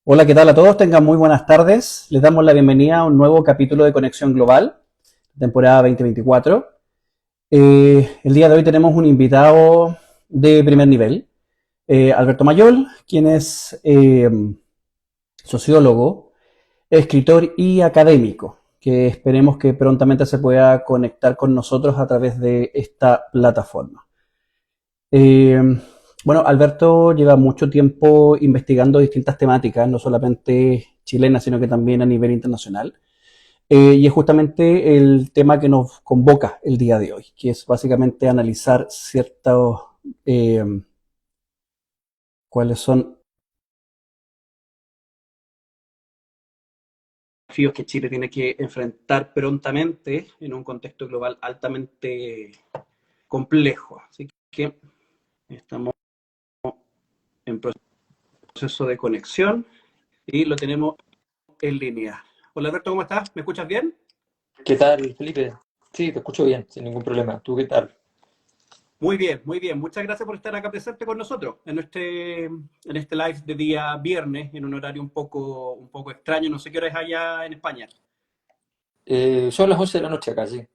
Hola, ¿qué tal a todos? Tengan muy buenas tardes. Les damos la bienvenida a un nuevo capítulo de Conexión Global, temporada 2024. El día de hoy tenemos un invitado de primer nivel, Alberto Mayol, quien es sociólogo, escritor y académico, que esperemos que prontamente se pueda conectar con nosotros a través de esta plataforma. Eh, bueno, Alberto lleva mucho tiempo investigando distintas temáticas, no solamente chilenas, sino que también a nivel internacional. Y es justamente el tema que nos convoca el día de hoy, que es básicamente analizar ciertos, eh, cuáles son los desafíos que Chile tiene que enfrentar prontamente en un contexto global altamente complejo. Así que estamos en proceso de conexión y lo tenemos en línea. Hola Alberto, ¿cómo estás? ¿Me escuchas bien? ¿Qué tal, Felipe? Sí, te escucho bien, sin ningún problema. ¿Tú qué tal? Muy bien, muy bien. Muchas gracias por estar acá presente con nosotros en este live de día viernes, en un horario un poco extraño. No sé qué hora es allá en España. Son las 11 de la noche acá, sí.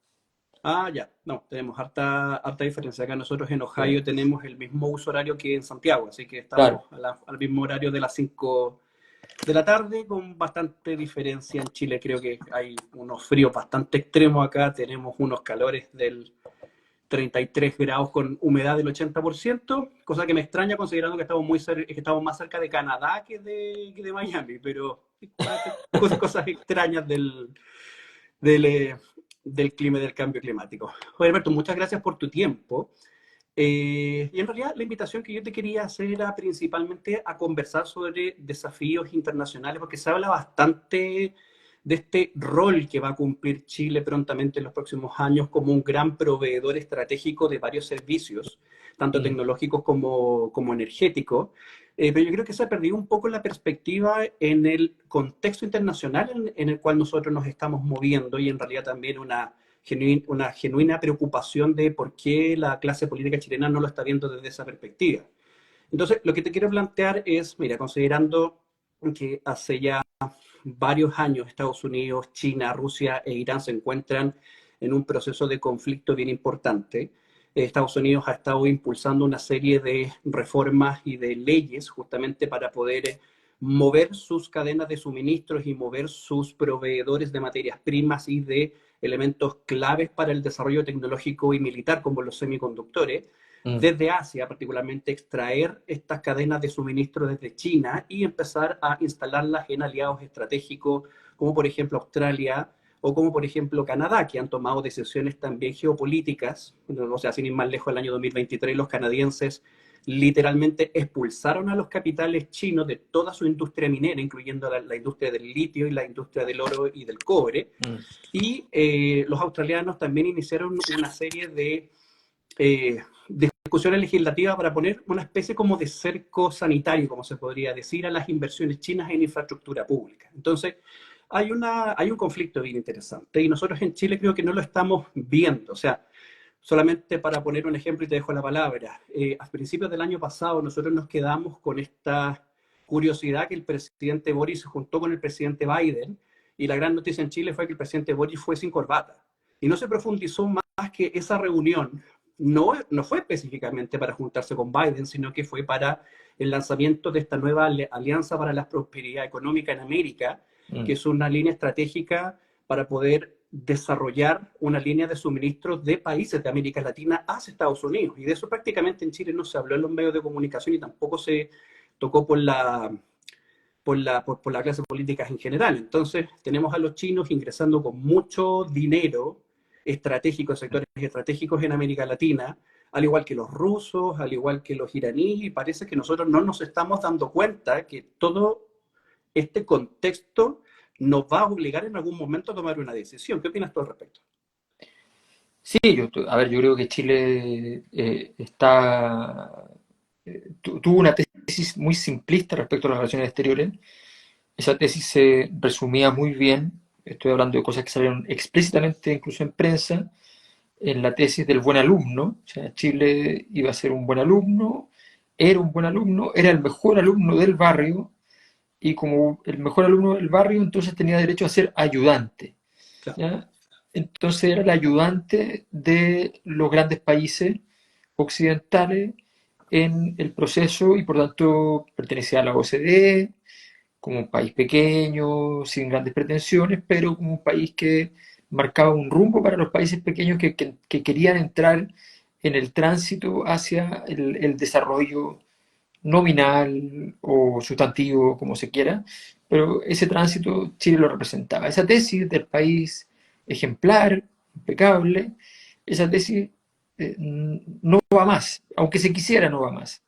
Ah, ya. No, tenemos harta diferencia. Acá nosotros en Sí, Ohio tenemos el mismo uso horario que en Santiago, así que claro. estamos al mismo horario de las 5 de la tarde, con bastante diferencia. En Chile creo que hay unos fríos bastante extremos acá. Tenemos unos calores del 33 grados con humedad del 80%, cosa que me extraña considerando que estamos más cerca de Canadá que de Miami, pero cosas extrañas del, eh, del clima y del cambio climático. Oye, Alberto, muchas gracias por tu tiempo. Y en realidad la invitación que yo te quería hacer era principalmente a conversar sobre desafíos internacionales, porque se habla bastante de este rol que va a cumplir Chile prontamente en los próximos años como un gran proveedor estratégico de varios servicios, tanto Mm. tecnológicos como energéticos. Pero yo creo que se ha perdido un poco la perspectiva en el contexto internacional en el cual nosotros nos estamos moviendo, y en realidad también una genuina preocupación de por qué la clase política chilena no lo está viendo desde esa perspectiva. Entonces, lo que te quiero plantear es, mira, considerando que hace ya varios años Estados Unidos, China, Rusia e Irán se encuentran en un proceso de conflicto bien importante. Estados Unidos ha estado impulsando una serie de reformas y de leyes justamente para poder mover sus cadenas de suministros y mover sus proveedores de materias primas y de elementos claves para el desarrollo tecnológico y militar, como los semiconductores, Mm. desde Asia, particularmente extraer estas cadenas de suministro desde China y empezar a instalarlas en aliados estratégicos, como por ejemplo Australia o como por ejemplo Canadá, que han tomado decisiones también geopolíticas. O sea, sin ir más lejos, el año 2023 los canadienses literalmente expulsaron a los capitales chinos de toda su industria minera, incluyendo la industria del litio y la industria del oro y del cobre. Mm. Y los australianos también iniciaron una serie de discusiones legislativas para poner una especie como de cerco sanitario, como se podría decir, a las inversiones chinas en infraestructura pública. Entonces, hay un conflicto bien interesante y nosotros en Chile creo que no lo estamos viendo. O sea, solamente para poner un ejemplo y te dejo la palabra, a principios del año pasado nosotros nos quedamos con esta curiosidad que el presidente Boris se juntó con el presidente Biden, y la gran noticia en Chile fue que el presidente Boris fue sin corbata. Y no se profundizó más que esa reunión no fue específicamente para juntarse con Biden, sino que fue para el lanzamiento de esta nueva Alianza para la Prosperidad Económica en América, que Mm. es una línea estratégica para poder desarrollar una línea de suministro de países de América Latina hacia Estados Unidos. Y de eso prácticamente en Chile no se habló en los medios de comunicación y tampoco se tocó por la clase política en general. Entonces, tenemos a los chinos ingresando con mucho dinero estratégico, sectores estratégicos en América Latina, al igual que los rusos, al igual que los iraníes, y parece que nosotros no nos estamos dando cuenta que todo este contexto nos va a obligar en algún momento a tomar una decisión. ¿Qué opinas tú al respecto? Sí, a ver, yo creo que Chile tuvo una tesis muy simplista respecto a las relaciones exteriores. Esa tesis se resumía muy bien, estoy hablando de cosas que salieron explícitamente incluso en prensa, en la tesis del buen alumno. O sea, Chile iba a ser un buen alumno, era un buen alumno, era el mejor alumno del barrio, y como el mejor alumno del barrio, entonces tenía derecho a ser ayudante, claro. ¿ya? Entonces era el ayudante de los grandes países occidentales en el proceso y por tanto pertenecía a la OCDE como un país pequeño, sin grandes pretensiones, pero como un país que marcaba un rumbo para los países pequeños que querían entrar en el tránsito hacia el desarrollo nominal o sustantivo, como se quiera, pero ese tránsito Chile lo representaba. Esa tesis del país ejemplar, impecable, esa tesis no va más, aunque se quisiera, no va más.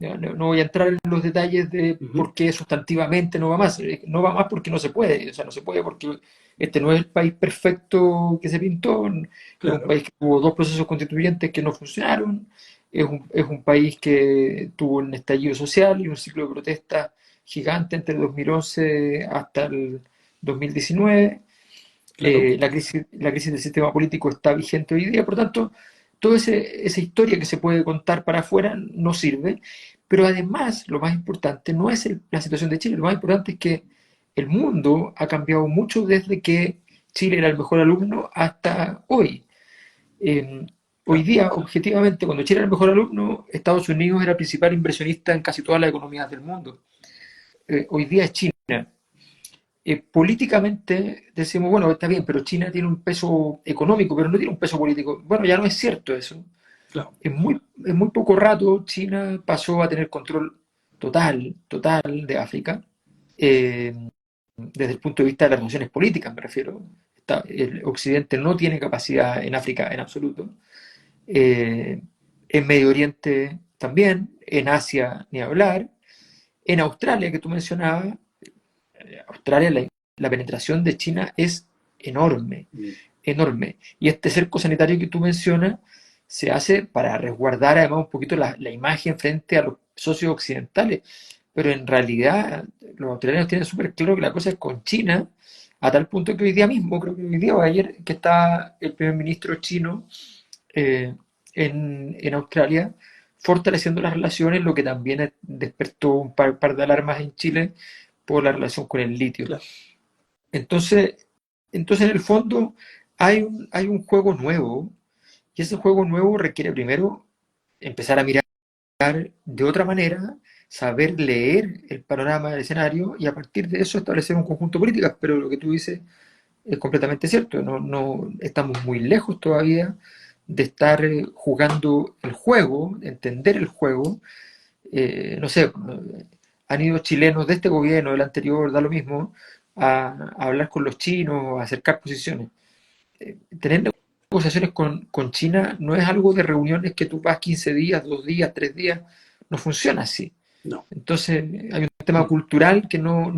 Ya, no voy a entrar en los detalles de Ujú, por qué sustantivamente no va más. No va más porque no se puede. O sea, no se puede porque este no es el país perfecto que se pintó. Es un claro. país que tuvo dos procesos constituyentes que no funcionaron. Es un país que tuvo un estallido social y un ciclo de protesta gigante entre el 2011 hasta el 2019. Claro. La crisis del sistema político está vigente hoy día, por tanto, toda esa historia que se puede contar para afuera no sirve, pero además lo más importante no es la situación de Chile, lo más importante es que el mundo ha cambiado mucho desde que Chile era el mejor alumno hasta hoy. Eh, Hoy Claro. día, objetivamente, cuando Chile era el mejor alumno, Estados Unidos era el principal inversionista en casi todas las economías del mundo. Hoy día es China. Políticamente decimos, bueno, está bien, pero China tiene un peso económico, pero no tiene un peso político. Bueno, ya no es cierto eso. Claro. En muy poco rato China pasó a tener control total de África, eh, desde el punto de vista de las relaciones políticas, me refiero. El Occidente no tiene capacidad en África en absoluto. Eh, en Medio Oriente también, en Asia ni hablar. En Australia, que tú mencionabas, Australia, la penetración de China es enorme, Mm, enorme. Y este cerco sanitario que tú mencionas se hace para resguardar además un poquito la imagen frente a los socios occidentales. Pero en realidad los australianos tienen súper claro que la cosa es con China, a tal punto que hoy día mismo, creo que hoy día o ayer, que está el primer ministro chino eh, en Australia, fortaleciendo las relaciones, lo que también despertó un par de alarmas en Chile por la relación con el litio. claro. Entonces, en el fondo hay un juego nuevo y ese juego nuevo requiere primero empezar a mirar de otra manera, saber leer el panorama del escenario y a partir de eso establecer un conjunto de políticas. Pero lo que tú dices es completamente cierto. No estamos muy lejos todavía de estar jugando el juego, de entender el juego. No sé, han ido chilenos de este gobierno, del anterior, da lo mismo, a hablar con los chinos, a acercar posiciones. Tener negociaciones con China no es algo de reuniones que tú vas 15 días, 2 días, 3 días, no funciona así. No. Entonces hay un tema Mm, cultural que no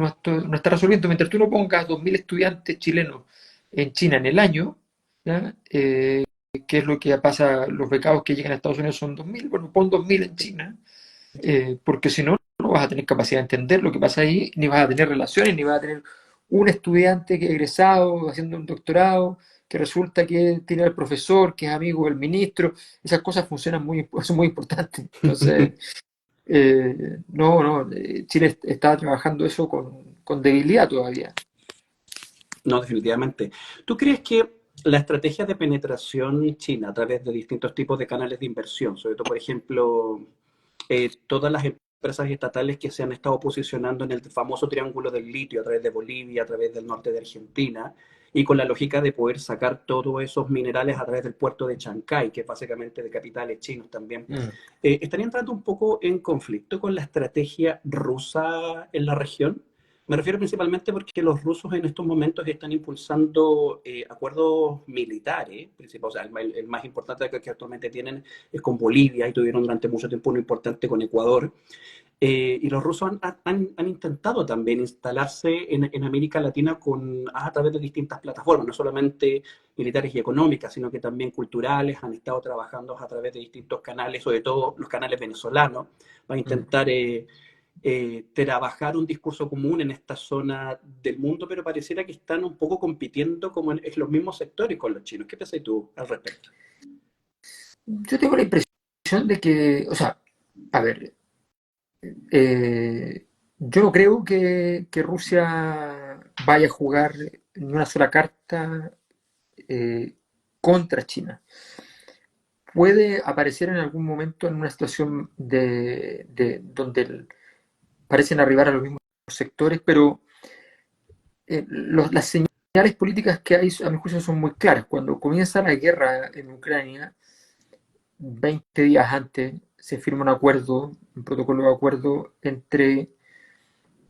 está resolviendo. Mientras tú no pongas 2.000 estudiantes chilenos en China en el año, ¿ya? ¿Qué es lo que pasa? Los becados que llegan a Estados Unidos son 2.000, bueno, pon 2.000 en China, porque si no, no vas a tener capacidad de entender lo que pasa ahí, ni vas a tener relaciones, ni vas a tener un estudiante que egresado haciendo un doctorado, que resulta que tiene al profesor, que es amigo del ministro. Esas cosas funcionan son muy importantes. Entonces, no, Chile está trabajando eso con debilidad todavía. no, definitivamente. ¿Tú crees que la estrategia de penetración china a través de distintos tipos de canales de inversión, sobre todo, por ejemplo, todas las empresas estatales que se han estado posicionando en el famoso triángulo del litio a través de Bolivia, a través del norte de Argentina, y con la lógica de poder sacar todos esos minerales a través del puerto de Chancay, que es básicamente de capitales chinos también, Mm. estaría entrando un poco en conflicto con la estrategia rusa en la región? Me refiero principalmente porque los rusos en estos momentos están impulsando acuerdos militares, o sea, el más importante que actualmente tienen es con Bolivia y tuvieron durante mucho tiempo uno importante con Ecuador. Y los rusos han intentado también instalarse en América Latina a través de distintas plataformas, no solamente militares y económicas, sino que también culturales, han estado trabajando a través de distintos canales, sobre todo los canales venezolanos, para Mm. intentar trabajar un discurso común en esta zona del mundo, pero pareciera que están un poco compitiendo como en los mismos sectores con los chinos. ¿Qué piensas tú al respecto? Yo tengo la impresión de que, o sea, a ver, eh, Yo no creo que Rusia vaya a jugar ni una sola carta eh, contra China. Puede aparecer en algún momento en una situación donde parecen arribar a los mismos sectores, pero las señales políticas que hay, a mi juicio, son muy claras. Cuando comienza la guerra en Ucrania, 20 días antes se firma un acuerdo, un protocolo de acuerdo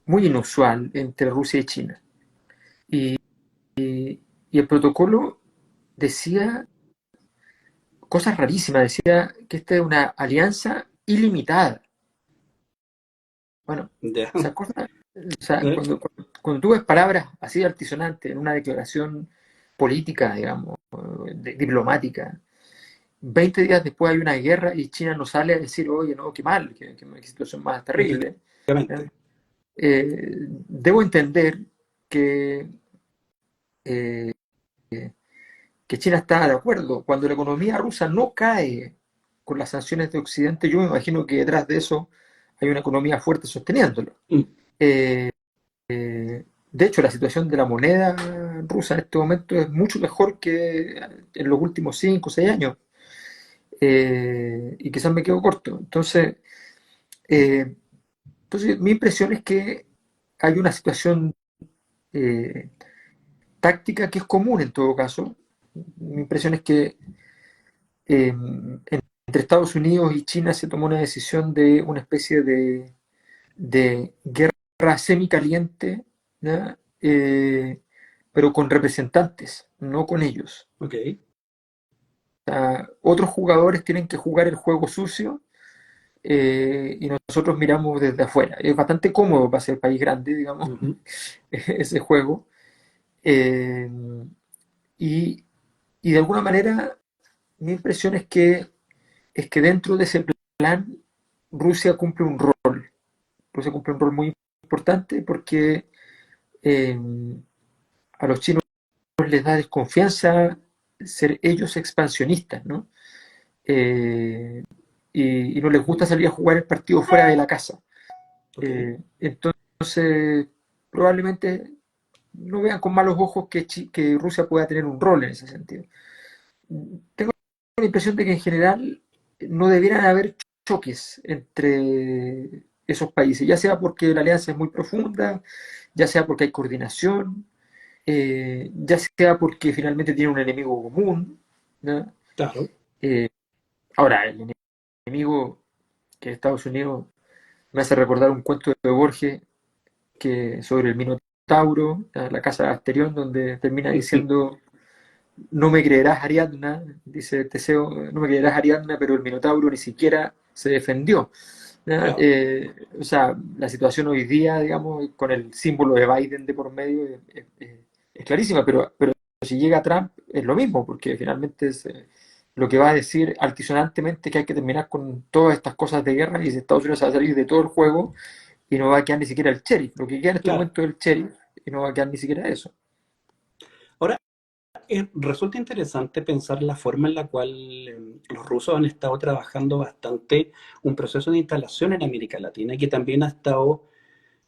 muy inusual entre Rusia y China. Y, y el protocolo decía cosas rarísimas, decía que esta es una alianza ilimitada. Bueno, Ya. esas cosas, o sea, ¿Eh? cuando tú ves palabras así altisonantes en una declaración política, digamos, diplomática, 20 días después hay una guerra y China no sale a decir, oye, no, qué mal, qué situación más terrible. ¿Ya? Efectivamente. Debo entender que, eh, que China está de acuerdo. Cuando la economía rusa no cae con las sanciones de Occidente, yo me imagino que detrás de eso hay una economía fuerte sosteniéndolo. Mm. Eh, de hecho, la situación de la moneda rusa en este momento es mucho mejor que en los últimos 5 o 6 años. Y quizás me quedo corto. Eh, entonces, mi impresión es que hay una situación eh, táctica que es común en todo caso. Mi impresión es que entre Estados Unidos y China se tomó una decisión de una especie de guerra semicaliente, ¿ya? Pero con representantes, no con ellos. Ok. O sea, otros jugadores tienen que jugar el juego sucio y nosotros miramos desde afuera. Es bastante cómodo para ser país grande, digamos, Ujú. ese juego. Eh, y, y de alguna manera mi impresión es que dentro de ese plan Rusia cumple un rol. Rusia cumple un rol muy importante porque eh, a los chinos les da desconfianza ser ellos expansionistas, ¿no? Y no les gusta salir a jugar el partido fuera de la casa. Ok. Entonces, probablemente no vean con malos ojos que Rusia pueda tener un rol en ese sentido. Tengo la impresión de que en general no debieran haber choques entre esos países, ya sea porque la alianza es muy profunda, ya sea porque hay coordinación, ya sea porque finalmente tienen un enemigo común, ¿no? Claro. Eh, Ahora, el enemigo que es Estados Unidos me hace recordar un cuento de Borges sobre el Minotauro, la casa de Asterión, donde termina diciendo, no me creerás Ariadna, dice Teseo, no me creerás Ariadna, pero el Minotauro ni siquiera se defendió. ¿Ya? Claro. O sea, la situación hoy día, digamos, con el símbolo de Biden de por medio, es clarísima, pero si llega Trump es lo mismo, porque finalmente es lo que va a decir altisonantemente que hay que terminar con todas estas cosas de guerra y si Estados Unidos va a salir de todo el juego y no va a quedar ni siquiera el sheriff. Lo que queda en este Claro. momento es el sheriff y no va a quedar ni siquiera eso. Ahora, resulta interesante pensar la forma en la cual los rusos han estado trabajando bastante un proceso de instalación en América Latina y que también ha estado,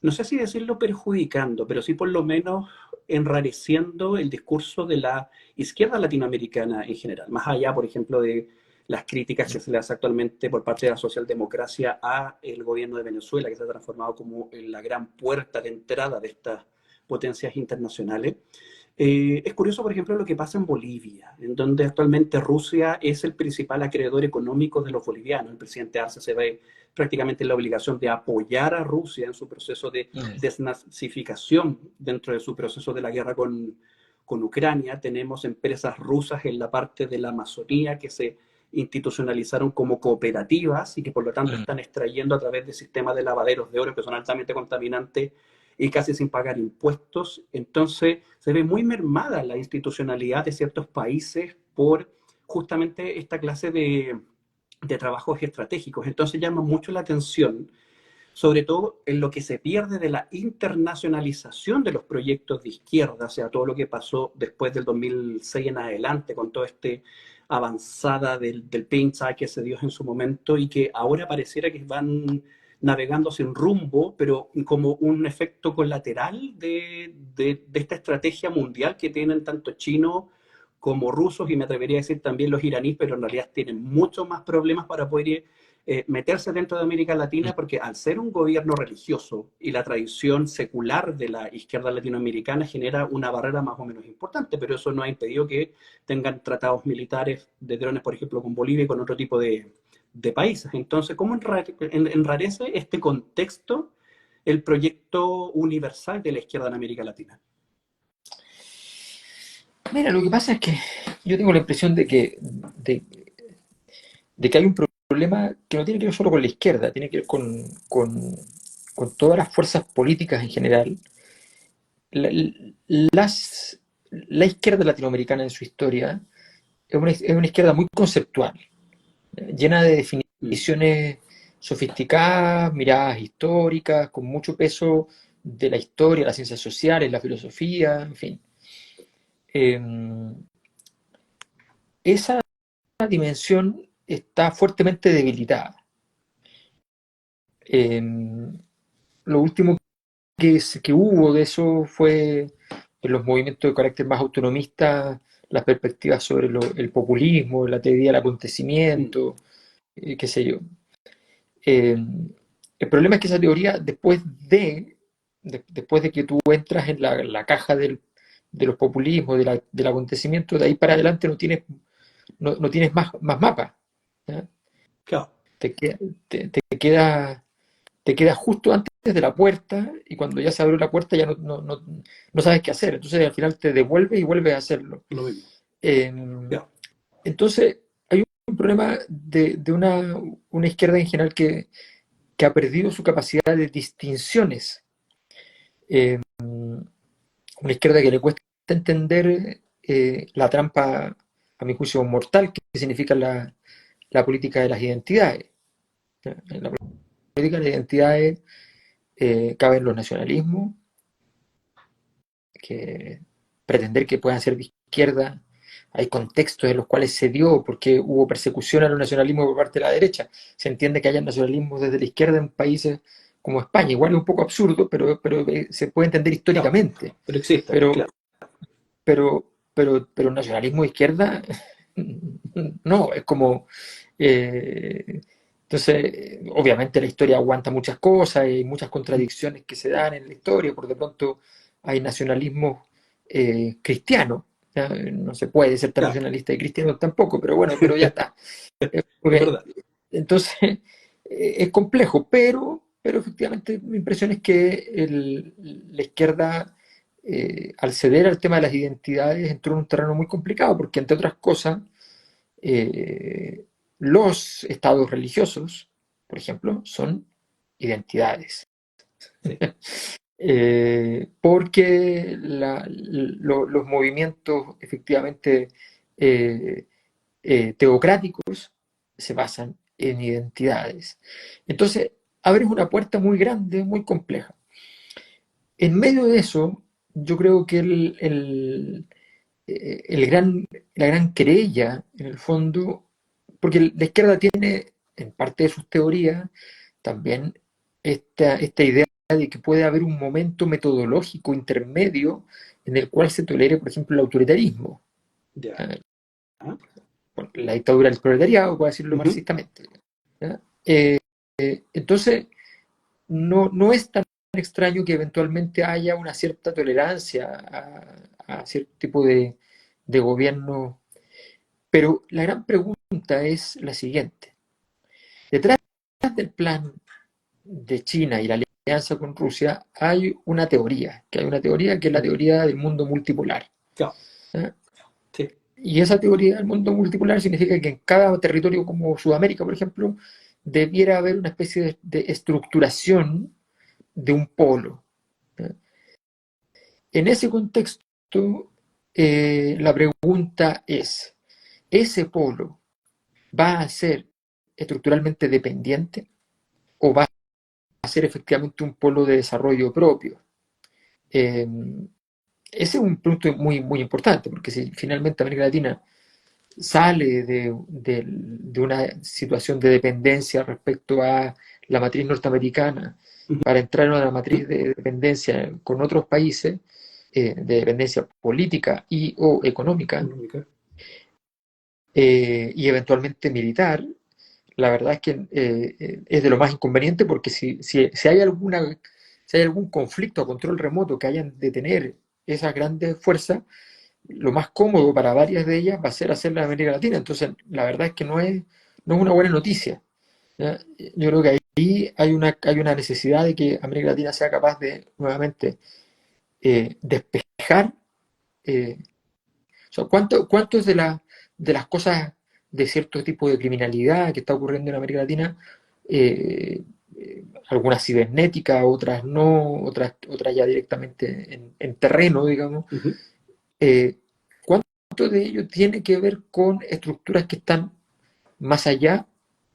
no sé si decirlo perjudicando, pero sí por lo menos enrareciendo el discurso de la izquierda latinoamericana en general, más allá, por ejemplo, de las críticas que se le hace actualmente por parte de la socialdemocracia a el gobierno de Venezuela, que se ha transformado como en la gran puerta de entrada de estas potencias internacionales. Es curioso, por ejemplo, lo que pasa en Bolivia, en donde actualmente Rusia es el principal acreedor económico de los bolivianos. El presidente Arce se ve prácticamente en la obligación de apoyar a Rusia en su proceso de desnazificación dentro de su proceso de la guerra con Ucrania. Tenemos empresas rusas en la parte de la Amazonía que se institucionalizaron como cooperativas y que por lo tanto están extrayendo a través de sistemas de lavaderos de oro que son altamente contaminantes y casi sin pagar impuestos. Entonces se ve muy mermada la institucionalidad de ciertos países por justamente esta clase de trabajos estratégicos. Entonces llama mucho la atención, sobre todo en lo que se pierde de la internacionalización de los proyectos de izquierda, o sea, todo lo que pasó después del 2006 en adelante, con toda esta avanzada del paint que se dio en su momento y que ahora pareciera que van navegando sin rumbo, pero como un efecto colateral de esta estrategia mundial que tienen tanto chinos como rusos, y me atrevería a decir también los iraníes, pero en realidad tienen muchos más problemas para poder meterse dentro de América Latina, porque al ser un gobierno religioso y la tradición secular de la izquierda latinoamericana genera una barrera más o menos importante, pero eso no ha impedido que tengan tratados militares de drones, por ejemplo, con Bolivia y con otro tipo de países. Entonces, ¿cómo enrarece este contexto el proyecto universal de la izquierda en América Latina? Mira, lo que pasa es que yo tengo la impresión de que hay un problema que no tiene que ver solo con la izquierda, tiene que ver con todas las fuerzas políticas en general. La, la izquierda latinoamericana en su historia es una izquierda muy conceptual, llena de Mm, definiciones sofisticadas, miradas históricas, con mucho peso de la historia, las ciencias sociales, la filosofía, en fin. Eh, esa dimensión está fuertemente debilitada. Eh, lo último que hubo de eso fue en los movimientos de carácter más autonomista, las perspectivas sobre el populismo, la teoría del mm, acontecimiento, qué sé yo. Eh, el problema es que esa teoría, después de que tú entras en la caja de los populismos, del acontecimiento, de ahí para adelante no tienes más mapas. ¿Ya? claro, Te, queda- te queda justo antes de la puerta y cuando ya se abrió la puerta ya no sabes qué hacer. Entonces al final te devuelves y vuelves a hacerlo. lo mismo. Eh, Claro, entonces hay un problema de una izquierda en general que ha perdido su capacidad de distinciones. Eh, una izquierda que le cuesta entender la trampa, a mi juicio, mortal que significa la política de las identidades. En la política de las identidades caben los nacionalismos, que pretender que puedan ser de izquierda. Hay contextos en los cuales se dio porque hubo persecución a los nacionalismos por parte de la derecha. Se entiende que haya nacionalismo desde la izquierda en países como España. Igual es un poco absurdo, pero se puede entender claro, históricamente. pero existe, Pero, claro. pero nacionalismo de izquierda, no, es como... entonces, obviamente la historia aguanta muchas cosas y muchas contradicciones que se dan en la historia. Por de pronto hay nacionalismo cristiano. ¿Ya? No se puede ser tan Claro, nacionalista y cristiano tampoco, pero bueno, pero ya está. es Porque, verdad. entonces, es complejo, pero efectivamente mi impresión es que la izquierda, al ceder al tema de las identidades, entró en un terreno muy complicado, porque entre otras cosas, eh, los estados religiosos, por ejemplo, son identidades. Sí. Porque los movimientos efectivamente eh, teocráticos se basan en identidades. Entonces, abres una puerta muy grande, muy compleja. En medio de eso, yo creo que la gran querella, en el fondo, porque la izquierda tiene, en parte de sus teorías, también esta idea de que puede haber un momento metodológico intermedio en el cual se tolere, por ejemplo, el autoritarismo, Ya. ¿ya? Bueno, la dictadura del proletariado, por decirlo Ujú. marxistamente. ¿Ya? Entonces, no es tan extraño que eventualmente haya una cierta tolerancia a cierto tipo de gobierno, pero la gran pregunta es la siguiente. Detrás del plan de China y la alianza con Rusia hay una teoría, que es la teoría del mundo multipolar. Claro, ¿Ya? sí. Y esa teoría del mundo multipolar significa que en cada territorio como Sudamérica, por ejemplo, debiera haber una especie de estructuración de un polo. ¿Ya? En ese contexto, la pregunta es, ¿ese polo va a ser estructuralmente dependiente o va a ser efectivamente un polo de desarrollo propio? Eh, Ese es un punto muy, muy importante, porque si finalmente América Latina sale de una situación de dependencia respecto a la matriz norteamericana Ujú. para entrar en una matriz de dependencia con otros países, de dependencia política y o económica, Económica. y eventualmente militar, la verdad es que es de lo más inconveniente porque si hay si hay algún conflicto a control remoto que hayan de tener esas grandes fuerzas, lo más cómodo para varias de ellas va a ser hacerla en América Latina. Entonces, la verdad es que no es una buena noticia. ¿Ya? Yo creo que ahí hay una necesidad de que América Latina sea capaz de nuevamente despejar. O sea, ¿cuántos de las cosas de cierto tipo de criminalidad que está ocurriendo en América Latina, eh, algunas cibernéticas, otras no, otras ya directamente en terreno, digamos, Ujú. eh, ¿cuánto de ello tiene que ver con estructuras que están más allá,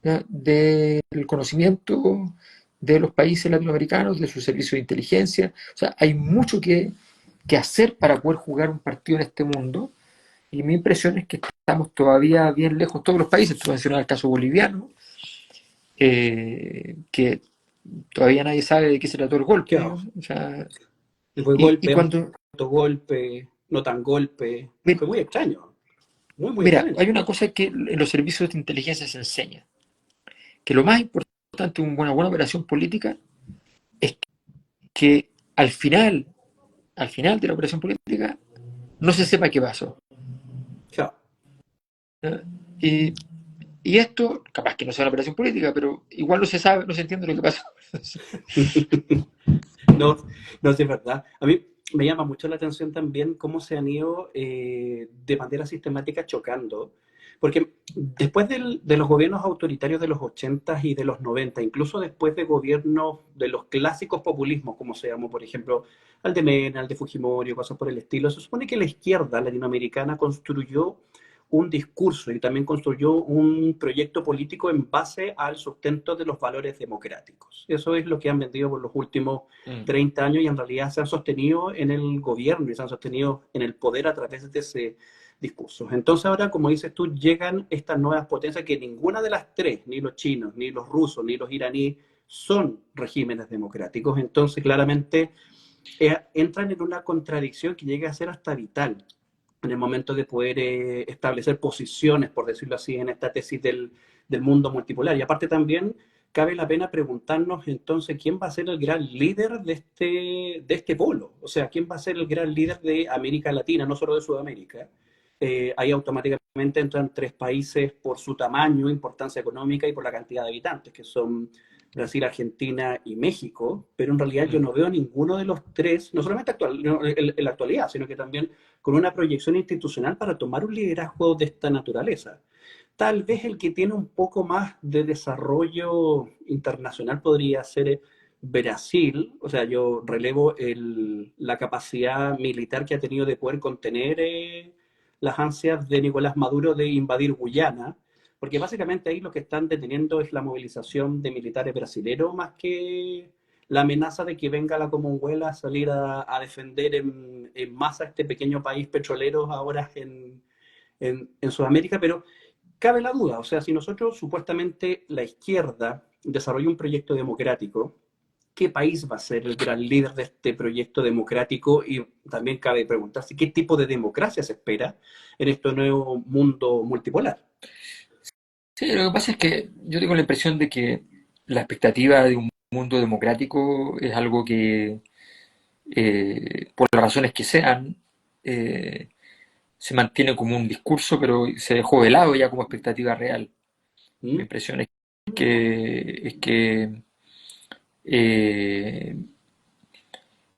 ¿ya?, del conocimiento de los países latinoamericanos, de su servicio de inteligencia? O sea, hay mucho que hacer para poder jugar un partido en este mundo, y mi impresión es que estamos todavía bien lejos, todos los países. Tú mencionabas el caso boliviano, que todavía nadie sabe de qué se trató el golpe. Claro. O sea, Fue y golpe, cuando, autogolpe, no tan golpe. mira, Fue muy extraño. Muy, muy mira, extraño. hay una cosa que en los servicios de inteligencia se enseña, que lo más importante de una buena operación política es que al final de la operación política, no se sepa qué pasó. Claro. ¿Ya? Y, y esto, capaz que no sea una operación política, pero igual no se sabe, no se entiende lo que pasó. No, no, sí es verdad. A mí me llama mucho la atención también cómo se han ido de manera sistemática chocando, porque después de los gobiernos autoritarios de los 80 y de los 90, incluso después de gobiernos de los clásicos populismos, como se llamó, por ejemplo, al de Mena, al de Fujimori, o cosas por el estilo, se supone que la izquierda latinoamericana construyó un discurso y también construyó un proyecto político en base al sustento de los valores democráticos. Eso es lo que han vendido por los últimos Mm. 30 años y en realidad se han sostenido en el gobierno y se han sostenido en el poder a través de ese discurso. Entonces ahora, como dices tú, llegan estas nuevas potencias que ninguna de las tres, ni los chinos, ni los rusos, ni los iraníes, son regímenes democráticos. Entonces, claramente, entran en una contradicción que llega a ser hasta vital en el momento de poder establecer posiciones, por decirlo así, en esta tesis del mundo multipolar. Y aparte también cabe la pena preguntarnos entonces quién va a ser el gran líder de este polo, o sea, quién va a ser el gran líder de América Latina, no solo de Sudamérica. Ahí automáticamente entran tres países por su tamaño, importancia económica y por la cantidad de habitantes, que son Brasil, Argentina y México, pero en realidad yo Mm. no veo ninguno de los tres, no solamente actual, no, en la actualidad, sino que también con una proyección institucional para tomar un liderazgo de esta naturaleza. Tal vez el que tiene un poco más de desarrollo internacional podría ser Brasil, o sea, yo relevo la capacidad militar que ha tenido de poder contener las ansias de Nicolás Maduro de invadir Guyana, porque básicamente ahí lo que están deteniendo es la movilización de militares brasileños más que la amenaza de que venga la Commonwealth a salir a defender en masa este pequeño país petrolero ahora en Sudamérica, pero cabe la duda, o sea, si nosotros supuestamente la izquierda desarrolla un proyecto democrático, ¿qué país va a ser el gran líder de este proyecto democrático? Y también cabe preguntarse qué tipo de democracia se espera en este nuevo mundo multipolar. Sí, lo que pasa es que yo tengo la impresión de que la expectativa de un mundo democrático es algo que, por las razones que sean, eh, se mantiene como un discurso, pero se dejó de lado ya como expectativa real. Mi ¿Mm? impresión es que eh,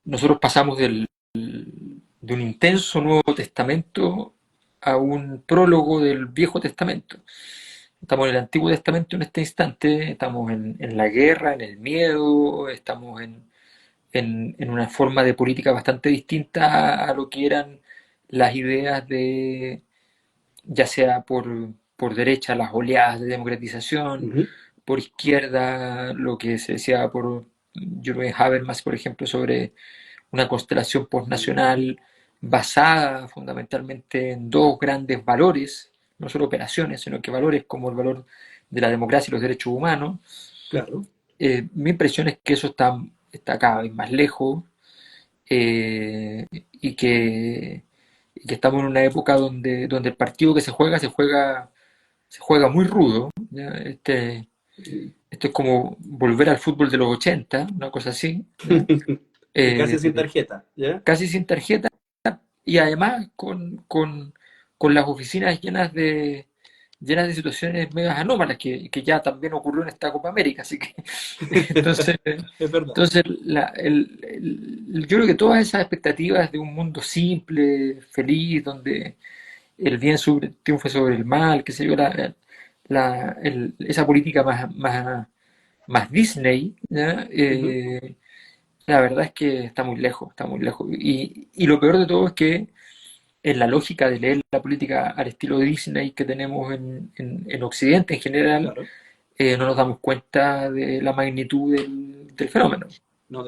nosotros pasamos de un intenso Nuevo Testamento a un prólogo del Viejo Testamento. Estamos en el Antiguo Testamento en este instante, estamos en la guerra, en el miedo, estamos en una forma de política bastante distinta a lo que eran las ideas de, ya sea por derecha, las oleadas de democratización, Ujú. por izquierda, lo que se decía por Jürgen Habermas, por ejemplo, sobre una constelación postnacional basada fundamentalmente en dos grandes valores, no solo operaciones, sino que valores como el valor de la democracia y los derechos humanos. Claro. Mi impresión es que eso está cada vez más lejos, y que estamos en una época donde el partido que se juega muy rudo, ¿ya? Esto es como volver al fútbol de los 80, una cosa así, ¿ya? Y casi Eh, sin tarjeta, ¿ya? Casi sin tarjeta y además con las oficinas llenas de situaciones medias anómalas que ya también ocurrió en esta Copa América, así que entonces, Es verdad. entonces yo creo que todas esas expectativas de un mundo simple, feliz, donde el bien triunfe sobre el mal, qué sé yo, esa política más Disney, ¿ya? Ujú. La verdad es que está muy lejos, está muy lejos. Y lo peor de todo es que en la lógica de leer la política al estilo de Disney que tenemos en Occidente en general, Claro. no nos damos cuenta de la magnitud del fenómeno. No,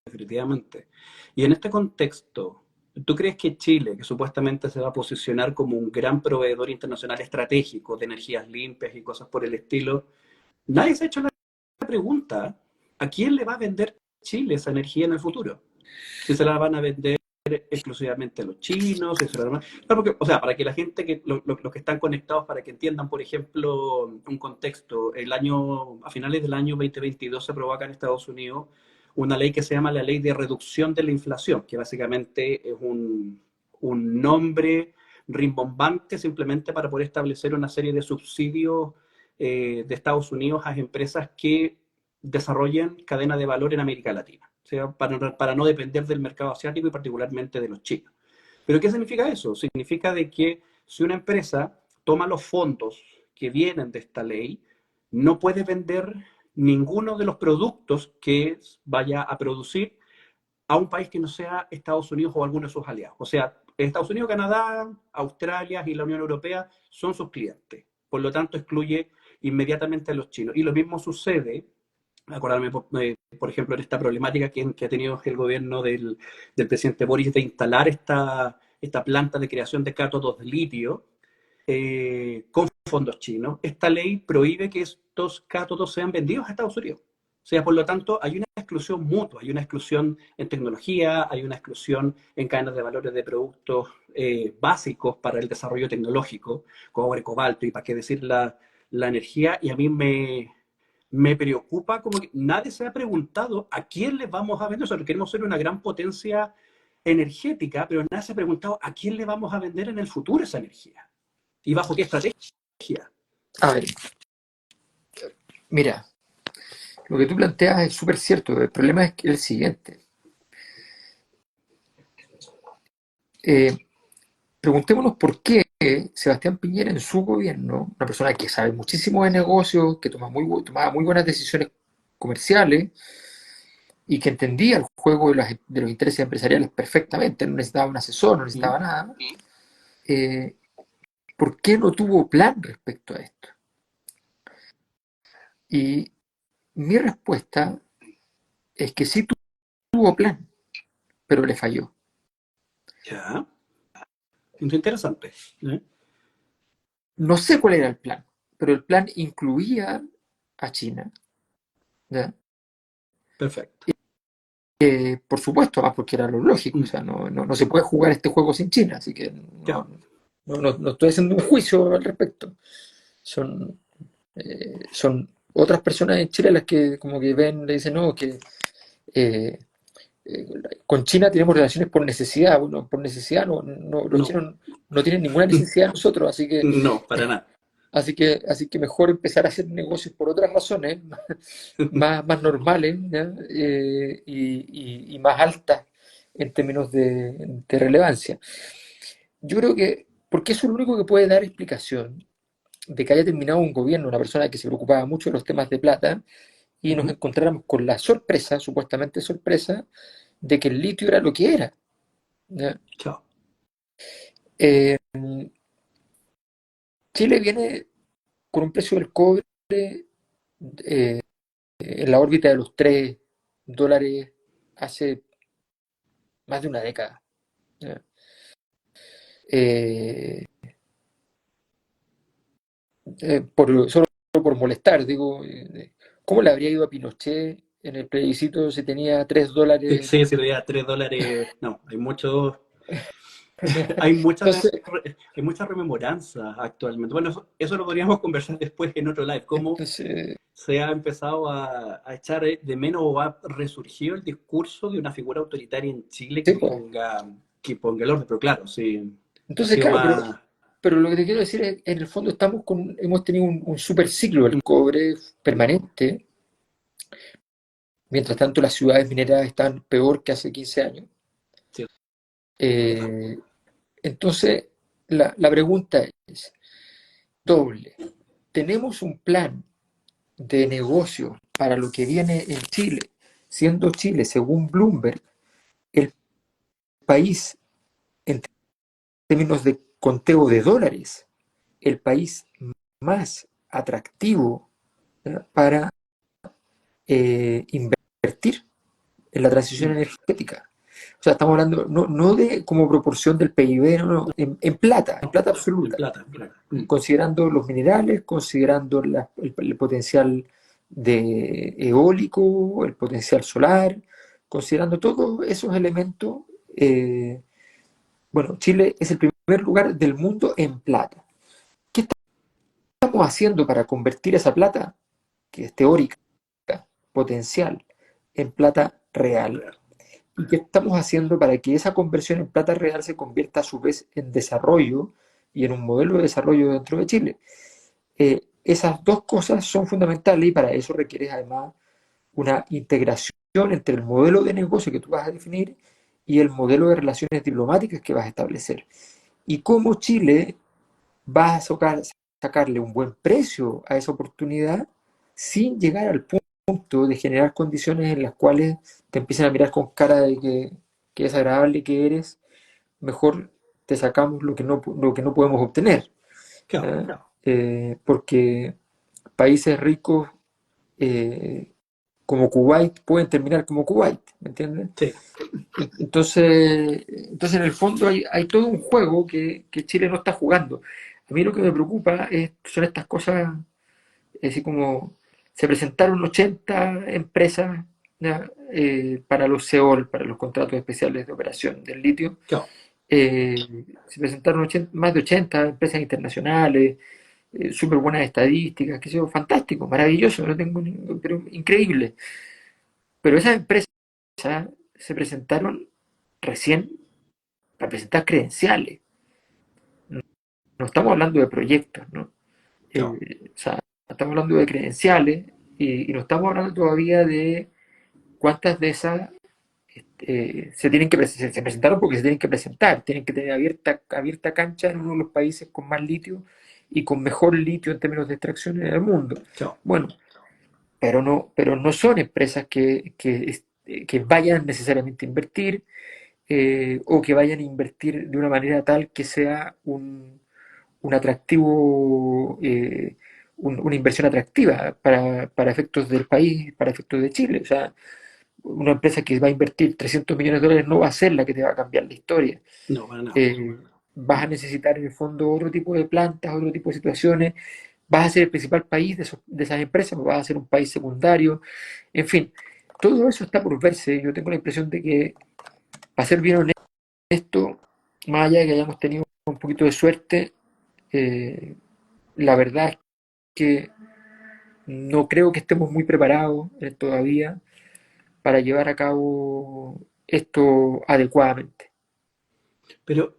definitivamente. Y en este contexto, ¿tú crees que Chile, que supuestamente se va a posicionar como un gran proveedor internacional estratégico de energías limpias y cosas por el estilo, nadie se ha hecho la pregunta, ¿a quién le va a vender Chile esa energía en el futuro? Si se la van a vender exclusivamente a los chinos, si se la van claro, porque, o sea, para que la gente, los que están conectados, para que entiendan, por ejemplo, un contexto, a finales del año 2022 se aprobó acá en Estados Unidos una ley que se llama la Ley de Reducción de la Inflación, que básicamente es un nombre rimbombante simplemente para poder establecer una serie de subsidios de Estados Unidos a empresas que desarrollen cadena de valor en América Latina, o sea, para no depender del mercado asiático y particularmente de los chinos. ¿Pero qué significa eso? Significa de que si una empresa toma los fondos que vienen de esta ley, no puede vender ninguno de los productos que vaya a producir a un país que no sea Estados Unidos o alguno de sus aliados. O sea, Estados Unidos, Canadá, Australia y la Unión Europea son sus clientes. Por lo tanto, excluye inmediatamente a los chinos. Y lo mismo sucede, acordarme, por ejemplo, en esta problemática que ha tenido el gobierno del presidente Boris de instalar esta planta de creación de cátodos de litio con fondos chinos. Esta ley prohíbe que estos cátodos sean vendidos a Estados Unidos. O sea, por lo tanto, hay una exclusión mutua, hay una exclusión en tecnología, hay una exclusión en cadenas de valores de productos básicos para el desarrollo tecnológico, cobre, cobalto y para qué decir la energía. Y a mí me preocupa como que nadie se ha preguntado a quién le vamos a vender. Nosotros queremos ser una gran potencia energética, pero nadie se ha preguntado a quién le vamos a vender en el futuro esa energía y bajo qué estrategia. A ver, mira, lo que tú planteas es súper cierto. El problema es el siguiente. Eh, Preguntémonos por qué Sebastián Piñera en su gobierno, una persona que sabe muchísimo de negocios, que tomaba muy buenas decisiones comerciales y que entendía el juego de los intereses empresariales perfectamente, no necesitaba un asesor, no necesitaba nada, eh, ¿por qué no tuvo plan respecto a esto? Y mi respuesta es que sí tuvo plan, pero le falló. Ya, es interesante. ¿Eh? No sé cuál era el plan, pero el plan incluía a China, ¿ya? Perfecto. Por supuesto, más porque era lo lógico, o Mm, sea, no se puede jugar este juego sin China, así que ya. no estoy haciendo un juicio al respecto. Son otras personas en Chile las que como que ven, le dicen, no, que eh, eh, con China tenemos relaciones por necesidad. Bueno, por necesidad los No, chinos no tienen ninguna necesidad de nosotros, no, para nada. así que mejor empezar a hacer negocios por otras razones más normales, ¿ya? Y más altas en términos de relevancia. Yo creo que, porque eso es lo único que puede dar explicación de que haya terminado un gobierno, una persona que se preocupaba mucho de los temas de plata, y nos Ujú. encontráramos con la sorpresa, supuestamente sorpresa, de que el litio era lo que era, ¿ya? Chao. Eh, Chile viene con un precio del cobre eh, en la órbita de los $3 hace más de una década, ¿ya? Eh, solo por molestar, digo, ¿Cómo le habría ido a Pinochet en el plebiscito si tenía $3? Sí, si veía $3, no, hay muchos, hay Entonces, hay mucha rememoranza actualmente. Bueno, eso lo podríamos conversar después en otro live, cómo entonces, se ha empezado a echar de menos o ha resurgido el discurso de una figura autoritaria en Chile sí, po. que ponga el orden, pero claro, sí, ha Entonces, sido claro, más, pero lo que te quiero decir es, en el fondo hemos tenido un super ciclo del cobre permanente, mientras tanto las ciudades mineras están peor que hace 15 años. sí, Eh, entonces, la pregunta es doble. ¿Tenemos un plan de negocio para lo que viene en Chile, siendo Chile, según Bloomberg, el país en términos de conteo de dólares, el país más atractivo, ¿verdad?, para invertir en la transición mm, energética? O sea, estamos hablando no de como proporción del PIB, no, en no, plata en absoluta, plata, claro. Mm. considerando los minerales, considerando el potencial de eólico, el potencial solar, considerando todos esos elementos. eh, bueno, Chile es el primer lugar del mundo en plata. ¿Qué estamos haciendo para convertir esa plata, que es teórica, potencial, en plata real? Real. ¿Y qué estamos haciendo para que esa conversión en plata real se convierta a su vez en desarrollo y en un modelo de desarrollo dentro de Chile? Esas dos cosas son fundamentales y para eso requieres además una integración entre el modelo de negocio que tú vas a definir y el modelo de relaciones diplomáticas que vas a establecer. Y cómo Chile va a sacarle un buen precio a esa oportunidad sin llegar al punto de generar condiciones en las cuales te empiecen a mirar con cara de que es agradable que eres, mejor te sacamos lo que no podemos obtener. Claro, ¿Eh? Porque países ricos eh, como Kuwait pueden terminar como Kuwait, ¿me entiendes? sí. Entonces en el fondo hay todo un juego que Chile no está jugando. A mí lo que me preocupa son estas cosas, es decir, como se presentaron 80 empresas, ¿ya?, para los CEOL, para los contratos especiales de operación del litio. Claro. Eh, Se presentaron más de 80 empresas internacionales, súper buenas estadísticas, que sé yo, fantástico, maravilloso, no tengo pero increíble. Pero esas empresas se presentaron recién para presentar credenciales. No estamos hablando de proyectos, ¿no? Claro. O sea, estamos hablando de credenciales y no estamos hablando todavía de cuántas de esas se presentaron porque se tienen que presentar, tienen que tener abierta cancha en uno de los países con más litio y con mejor litio en términos de extracción en el mundo. Claro. Bueno, pero no son empresas que vayan necesariamente a invertir, o que vayan a invertir de una manera tal que sea un atractivo, una inversión atractiva para efectos del país, para efectos de Chile. O sea, una empresa que va a invertir $300 millones no va a ser la que te va a cambiar la historia. No, para nada. Eh, Vas a necesitar en el fondo otro tipo de plantas, otro tipo de situaciones. Vas a ser el principal país de esas empresas, o vas a ser un país secundario. En fin, todo eso está por verse. Yo tengo la impresión de que, para ser bien honesto, más allá de que hayamos tenido un poquito de suerte, eh, la verdad es que no creo que estemos muy preparados todavía para llevar a cabo esto adecuadamente. Pero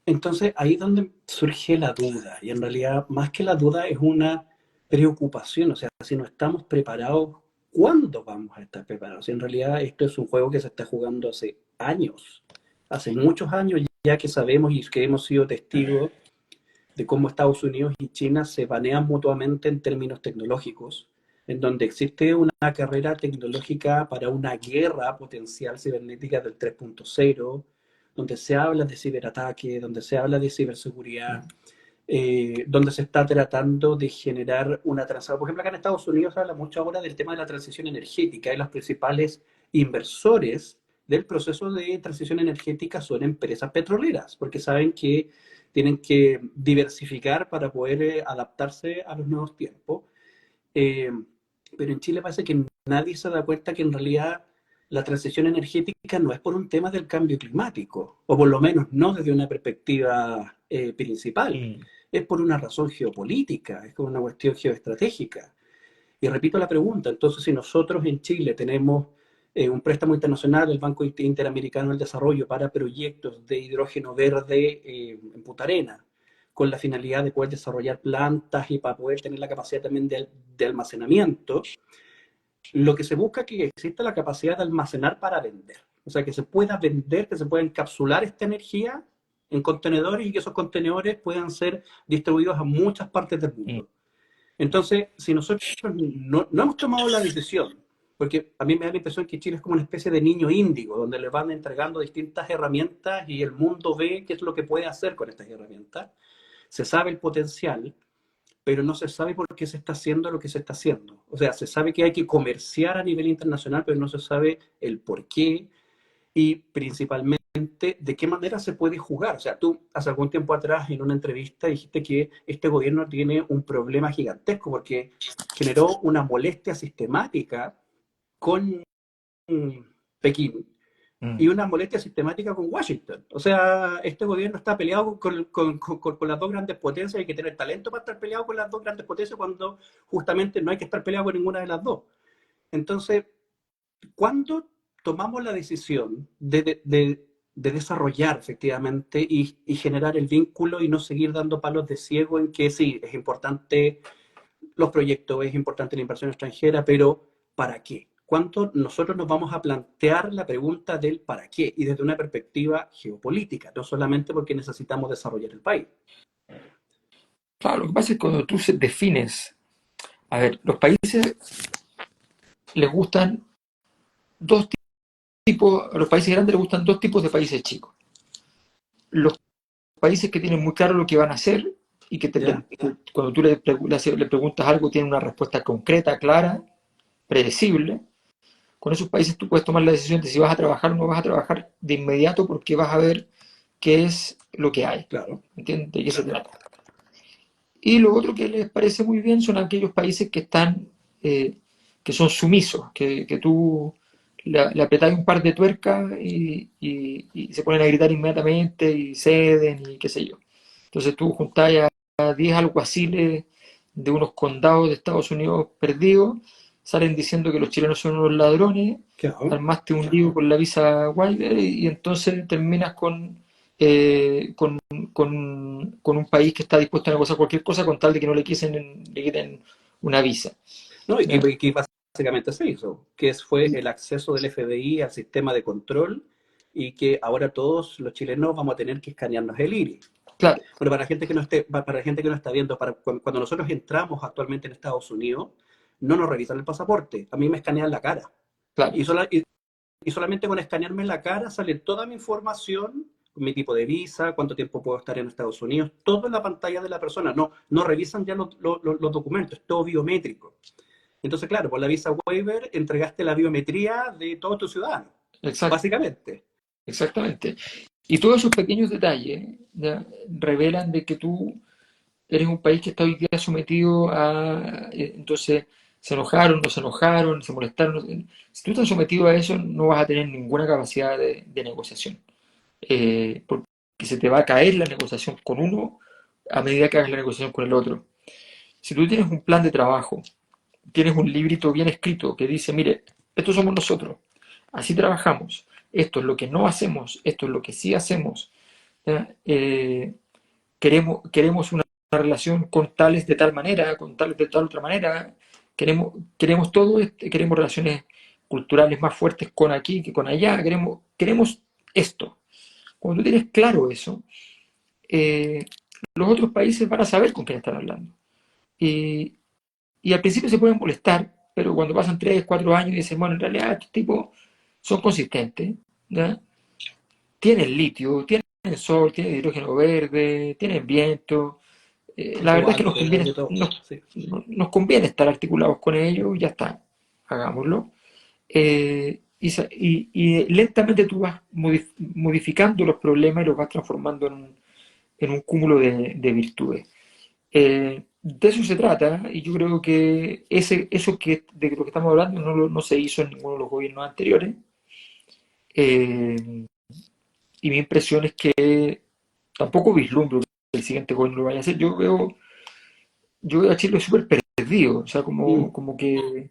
entonces ahí es donde surge la duda, y en realidad más que la duda es una preocupación, o sea, si no estamos preparados, ¿cuándo vamos a estar preparados? Y en realidad esto es un juego que se está jugando hace muchos años ya que sabemos y que hemos sido testigos de cómo Estados Unidos y China se banean mutuamente en términos tecnológicos, en donde existe una carrera tecnológica para una guerra potencial cibernética del 3.0, donde se habla de ciberataque, donde se habla de ciberseguridad, donde se está tratando de generar una transición. Por ejemplo, acá en Estados Unidos se habla mucho ahora del tema de la transición energética y los principales inversores del proceso de transición energética son empresas petroleras, porque saben que tienen que diversificar para poder adaptarse a los nuevos tiempos. Eh, pero en Chile parece que nadie se da cuenta que en realidad la transición energética no es por un tema del cambio climático, o por lo menos no desde una perspectiva principal, Mm. es por una razón geopolítica, es como una cuestión geoestratégica. Y repito la pregunta, entonces si nosotros en Chile tenemos un préstamo internacional del Banco Interamericano del Desarrollo para proyectos de hidrógeno verde en Punta Arenas, con la finalidad de poder desarrollar plantas y para poder tener la capacidad también de almacenamiento, lo que se busca es que exista la capacidad de almacenar para vender. O sea, que se pueda vender, que se pueda encapsular esta energía en contenedores y que esos contenedores puedan ser distribuidos a muchas partes del Mm. mundo. Entonces, si nosotros no hemos tomado la decisión, porque a mí me da la impresión que Chile es como una especie de niño índigo, donde le van entregando distintas herramientas y el mundo ve qué es lo que puede hacer con estas herramientas, se sabe el potencial, pero no se sabe por qué se está haciendo lo que se está haciendo. O sea, se sabe que hay que comerciar a nivel internacional, pero no se sabe el por qué y principalmente de qué manera se puede jugar. O sea, tú hace algún tiempo atrás en una entrevista dijiste que este gobierno tiene un problema gigantesco porque generó una molestia sistemática con Pekín y Mm. una molestia sistemática con Washington. O sea, este gobierno está peleado con las dos grandes potencias, hay que tener talento para estar peleado con las dos grandes potencias cuando justamente no hay que estar peleado con ninguna de las dos. Entonces, ¿cuándo tomamos la decisión de desarrollar efectivamente y generar el vínculo y no seguir dando palos de ciego en que sí, es importante los proyectos, es importante la inversión extranjera, pero ¿para qué? ¿Cuánto nosotros nos vamos a plantear la pregunta del para qué? Y desde una perspectiva geopolítica, no solamente porque necesitamos desarrollar el país. Claro, lo que pasa es que cuando tú defines, a ver, los países les gustan dos tipos, a los países grandes les gustan dos tipos de países chicos. Los países que tienen muy claro lo que van a hacer y que ¿Ya? cuando tú le preguntas algo tienen una respuesta concreta, clara, predecible. Con esos países tú puedes tomar la decisión de si vas a trabajar o no vas a trabajar de inmediato porque vas a ver qué es lo que hay. Claro. ¿Entiendes? De qué se trata. Y lo otro que les parece muy bien son aquellos países que están, que son sumisos, que tú le apretás un par de tuercas y se ponen a gritar inmediatamente y ceden y qué sé yo. Entonces tú juntás a 10 alguaciles de unos condados de Estados Unidos perdidos, salen diciendo que los chilenos son unos ladrones, Claro. armaste un lío con la visa Wilder y entonces terminas con un país que está dispuesto a negociar cualquier cosa con tal de que no le quiten una visa. No, y ¿Ya? que básicamente se hizo, que fue el acceso del FBI al sistema de control y que ahora todos los chilenos vamos a tener que escanearnos el iris. Claro, Bueno, para la gente que no para la gente que no está viendo, cuando nosotros entramos actualmente en Estados Unidos, no nos revisan el pasaporte, a mí me escanean la cara. claro, Y solamente con escanearme la cara sale toda mi información, mi tipo de visa, cuánto tiempo puedo estar en Estados Unidos, todo en la pantalla de la persona. No revisan ya los documentos, es todo biométrico. Entonces, claro, por la visa waiver entregaste la biometría de todos tus ciudadanos, exacto, básicamente. exactamente. Y todos esos pequeños detalles, ¿ya?, revelan de que tú eres un país que está hoy día sometido a... Entonces, se enojaron, no se enojaron, se molestaron. Si tú estás sometido a eso, no vas a tener ninguna capacidad de negociación. Porque se te va a caer la negociación con uno a medida que hagas la negociación con el otro. Si tú tienes un plan de trabajo, tienes un librito bien escrito que dice, mire, estos somos nosotros, así trabajamos, esto es lo que no hacemos, esto es lo que sí hacemos, queremos una relación con tales de tal manera, con tales de tal otra manera, queremos todo, queremos relaciones culturales más fuertes con aquí que con allá, queremos esto. Cuando tú tienes claro eso, eh, los otros países van a saber con quién están hablando. Y, y al principio se pueden molestar, pero cuando pasan 3 4 años y dicen, bueno, en realidad estos tipos son consistentes, ¿ya? Tienen litio, tienen sol, tienen hidrógeno verde, tienen viento. La verdad es que Probando de todo. Sí. nos conviene estar articulados con ellos, ya está, hagámoslo. Y lentamente tú vas modificando los problemas y los vas transformando en un cúmulo de virtudes. de eso se trata, y yo creo que eso de lo que estamos hablando no se hizo en ninguno de los gobiernos anteriores. Eh, y mi impresión es que tampoco vislumbro que el siguiente gobierno lo vaya a hacer. Yo veo a Chile súper perdido, o sea, Mm, como que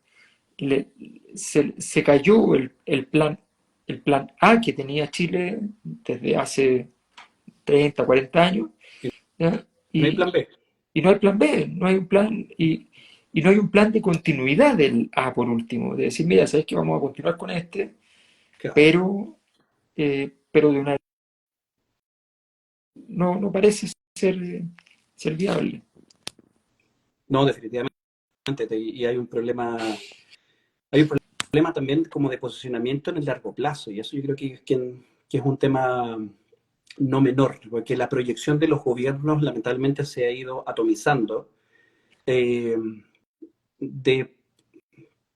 le- se cayó el plan A que tenía Chile desde hace 30 40 años, y ¿ya? no hay plan Y, B. y no hay plan B, no hay un plan, y no hay un plan de continuidad del A por último, de decir, mira, sabes que vamos a continuar con este, Claro. pero, pero de una no parece ser viable. No, definitivamente. Y hay un problema también como de posicionamiento en el largo plazo, y eso yo creo que es un tema no menor, porque la proyección de los gobiernos lamentablemente se ha ido atomizando, eh, de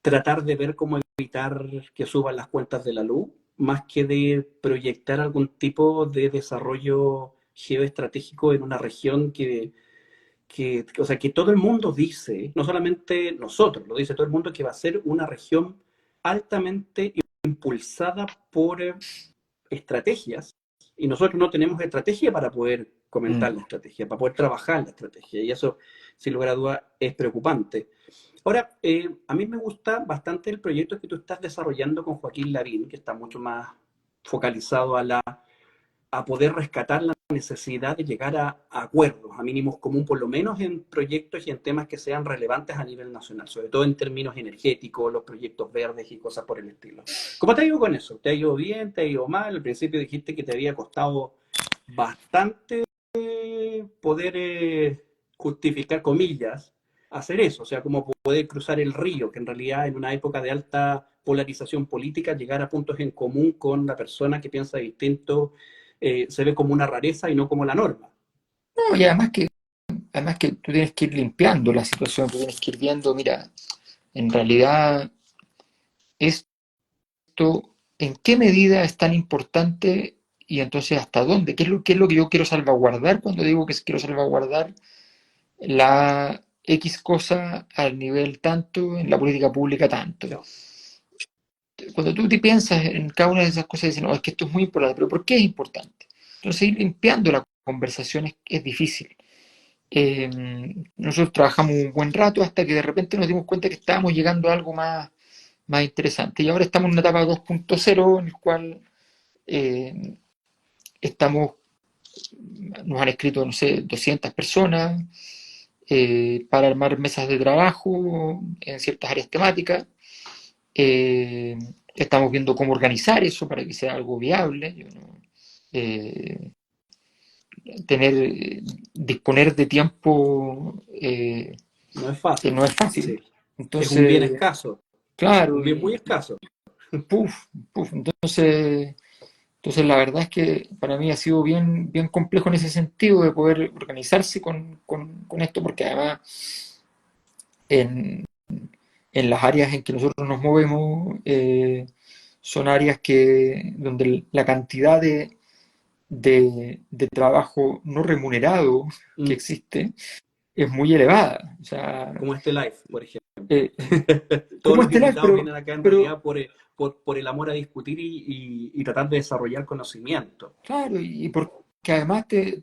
tratar de ver cómo evitar que suban las cuentas de la luz, más que de proyectar algún tipo de desarrollo geoestratégico en una región o sea, que todo el mundo dice, no solamente nosotros, lo dice todo el mundo, que va a ser una región altamente impulsada por estrategias, y nosotros no tenemos estrategia para poder Mm. comentar la estrategia, para poder trabajar la estrategia, y eso, sin lugar a dudas, es preocupante. Ahora, a mí me gusta bastante el proyecto que tú estás desarrollando con Joaquín Lavín, que está mucho más focalizado a poder rescatar la necesidad de llegar a acuerdos, a mínimos comunes, por lo menos en proyectos y en temas que sean relevantes a nivel nacional, sobre todo en términos energéticos, los proyectos verdes y cosas por el estilo. ¿Cómo te ha ido con eso? ¿Te ha ido bien? ¿Te ha ido mal? Al principio dijiste que te había costado bastante poder justificar, comillas, hacer eso, o sea, como poder cruzar el río, que en realidad en una época de alta polarización política, llegar a puntos en común con la persona que piensa distinto, se ve como una rareza y no como la norma. No, y además que tú tienes que ir limpiando la situación, tú tienes que ir viendo, mira, en realidad esto, en qué medida es tan importante y entonces hasta dónde, qué es lo que yo quiero salvaguardar cuando digo que quiero salvaguardar la X cosa al nivel tanto, en la política pública tanto. Claro. Cuando tú te piensas en cada una de esas cosas, dices, no, es que esto es muy importante, pero ¿por qué es importante? Entonces ir limpiando la conversación es difícil. Eh, Nosotros trabajamos un buen rato hasta que de repente nos dimos cuenta que estábamos llegando a algo más interesante. Y ahora estamos en una etapa 2.0 en el cual eh, estamos, nos han escrito, no sé, 200 personas para armar mesas de trabajo en ciertas áreas temáticas. Eh, Estamos viendo cómo organizar eso para que sea algo viable. Eh, disponer de tiempo No es no es fácil, fácil. es un bien Entonces, escaso, un claro, bien muy escaso. puf, puf. Entonces la verdad es que para mí ha sido bien complejo en ese sentido de poder organizarse con esto, porque además en, en las áreas en que nosotros nos movemos son áreas donde la cantidad de trabajo no remunerado que Mm, existe es muy elevada. O sea, como este live, por ejemplo. eh, Todos como los este live, invitados vienen acá en pero realidad por el amor a discutir y tratar de desarrollar conocimiento. claro, y porque además te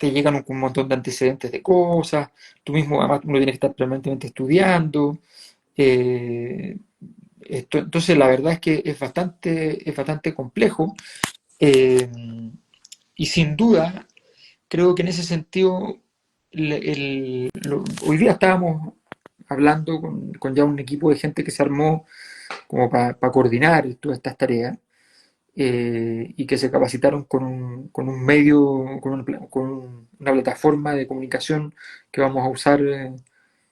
llegan un montón de antecedentes de cosas, tú mismo además uno tiene que estar permanentemente estudiando. eh, entonces la verdad es que es bastante complejo, eh, y sin duda creo que en ese sentido hoy día estábamos hablando con ya un equipo de gente que se armó como para coordinar todas estas tareas, y que se capacitaron con un medio, una plataforma de comunicación que vamos a usar,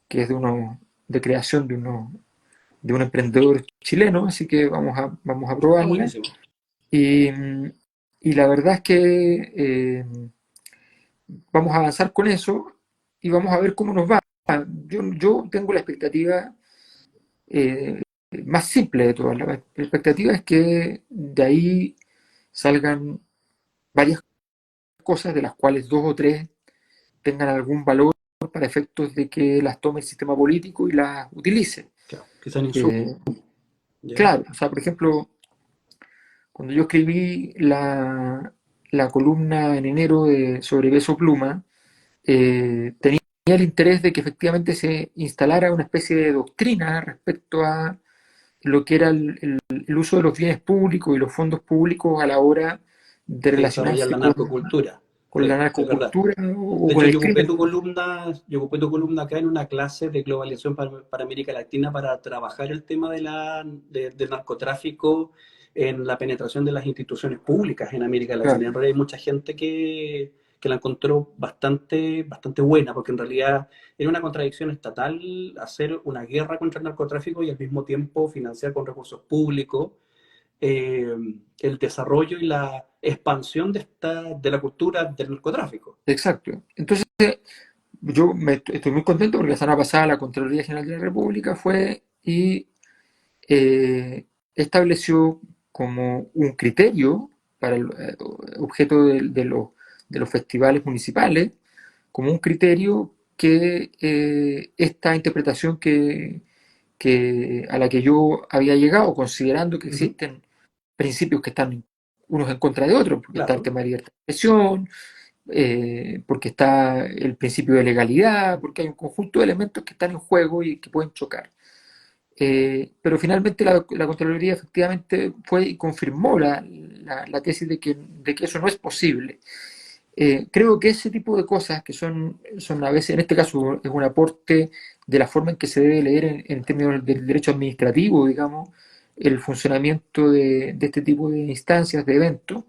que es de creación de un emprendedor chileno, así que vamos a Ah, probarla. buenísimo. Y, y la verdad es que vamos a avanzar con eso y vamos a ver cómo nos va. Yo tengo la expectativa eh, más simple de todas. La expectativa es que de ahí salgan varias cosas, de las cuales dos o tres tengan algún valor para efectos de que las tome el sistema político y las utilice. Claro, que sean Eh, insumos. ¿Ya? claro, o sea, por ejemplo, cuando yo escribí la columna en enero sobre Peso Pluma, tenía el interés de que efectivamente se instalara una especie de doctrina respecto a lo que era el uso de los bienes públicos y los fondos públicos a la hora de De desarrollar relacionarse la narcocultura. con la Sí, es verdad. narcocultura o De con hecho, el crimen. yo ocupé tu columna acá en una clase de globalización para América Latina para trabajar el tema del narcotráfico en la penetración de las instituciones públicas en América Latina. En Claro, realidad hay mucha gente que la encontró bastante buena, porque en realidad era una contradicción estatal hacer una guerra contra el narcotráfico y al mismo tiempo financiar con recursos públicos eh, el desarrollo y la expansión de la cultura del narcotráfico. exacto. Entonces, estoy muy contento porque la semana pasada la Contraloría General de la República fue y estableció como un criterio para el objeto de los festivales municipales, como un criterio que esta interpretación a la que yo había llegado, considerando que Ujú, existen principios que están unos en contra de otros, porque está el claro. tema de libertad de expresión, porque está el principio de legalidad, porque hay un conjunto de elementos que están en juego y que pueden chocar. Pero finalmente la Contraloría efectivamente fue y confirmó la tesis de que eso no es posible. Creo que ese tipo de cosas que son a veces, en este caso, es un aporte de la forma en que se debe leer en términos del derecho administrativo, digamos, el funcionamiento de este tipo de instancias, de eventos,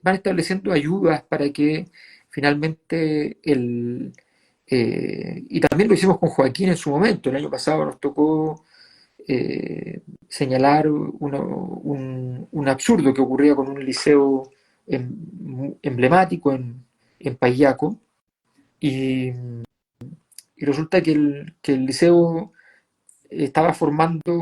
van estableciendo ayudas para que finalmente y también lo hicimos con Joaquín en su momento, el año pasado nos tocó señalar un absurdo que ocurría con un liceo emblemático en Payaco y resulta que el liceo estaba formando,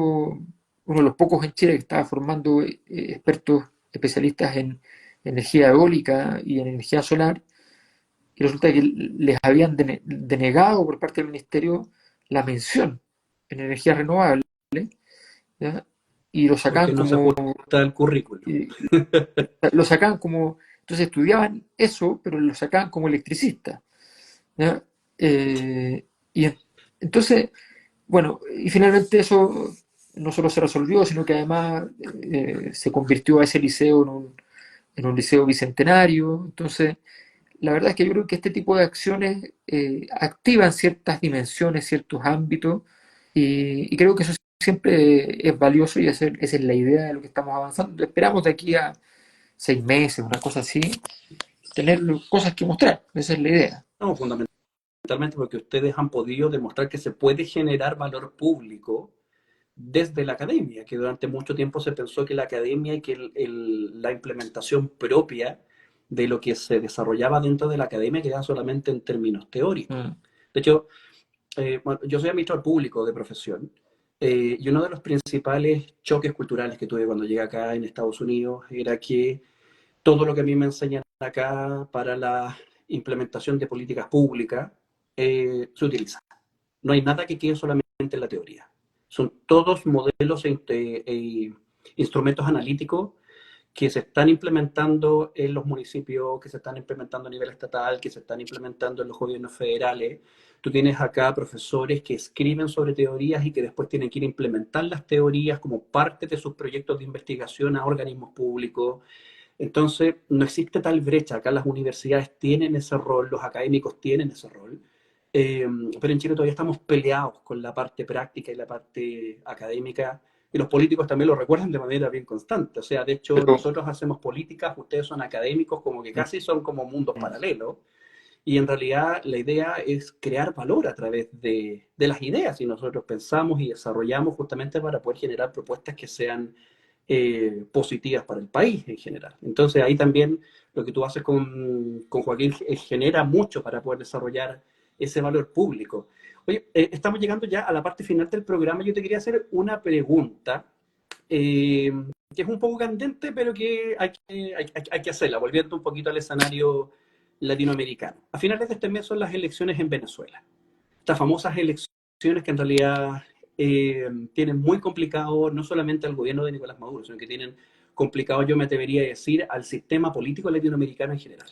uno de los pocos en Chile que estaba formando expertos especialistas en energía eólica y en energía solar, y resulta que les habían denegado por parte del ministerio la mención en energías renovables, ¿ya? Y lo Porque sacaban no se como, ajusta al currículum. eh, lo sacaban como, entonces estudiaban eso, pero lo sacaban como electricista, ¿ya? Y entonces, bueno, y finalmente eso no solo se resolvió, sino que además se convirtió a ese liceo en un liceo bicentenario. Entonces, la verdad es que yo creo que este tipo de acciones activan ciertas dimensiones, ciertos ámbitos, y creo que eso siempre es valioso y esa es la idea de lo que estamos avanzando. Esperamos de aquí a 6 meses, una cosa así, tener cosas que mostrar. Esa es la idea. No, fundamentalmente porque ustedes han podido demostrar que se puede generar valor público desde la academia, que durante mucho tiempo se pensó que la academia y que la implementación propia de lo que se desarrollaba dentro de la academia quedaba solamente en términos teóricos. Mm. De hecho, bueno, yo soy administrador público de profesión y uno de los principales choques culturales que tuve cuando llegué acá en Estados Unidos era que todo lo que a mí me enseñan acá para la implementación de políticas públicas se utiliza. No hay nada que quede solamente en la teoría. Son todos modelos instrumentos analíticos que se están implementando en los municipios, que se están implementando a nivel estatal, que se están implementando en los gobiernos federales. Tú tienes acá profesores que escriben sobre teorías y que después tienen que ir a implementar las teorías como parte de sus proyectos de investigación a organismos públicos. Entonces, no existe tal brecha. Acá las universidades tienen ese rol, los académicos tienen ese rol, eh, pero en Chile todavía estamos peleados con la parte práctica y la parte académica, y los políticos también lo recuerdan de manera bien constante. O sea, de hecho, Pero, nosotros hacemos políticas, ustedes son académicos, como que casi son como mundos paralelos, y en realidad la idea es crear valor a través de las ideas, y nosotros pensamos y desarrollamos justamente para poder generar propuestas que sean positivas para el país en general. Entonces ahí también lo que tú haces con Joaquín genera mucho para poder desarrollar ese valor público. Oye, estamos llegando ya a la parte final del programa. Yo te quería hacer una pregunta eh, que es un poco candente, pero que hay que hacerla, volviendo un poquito al escenario latinoamericano. A finales de este mes son las elecciones en Venezuela. Estas famosas elecciones que en realidad tienen muy complicado no solamente al gobierno de Nicolás Maduro, sino que tienen complicado, yo me atrevería a decir, al sistema político latinoamericano en general.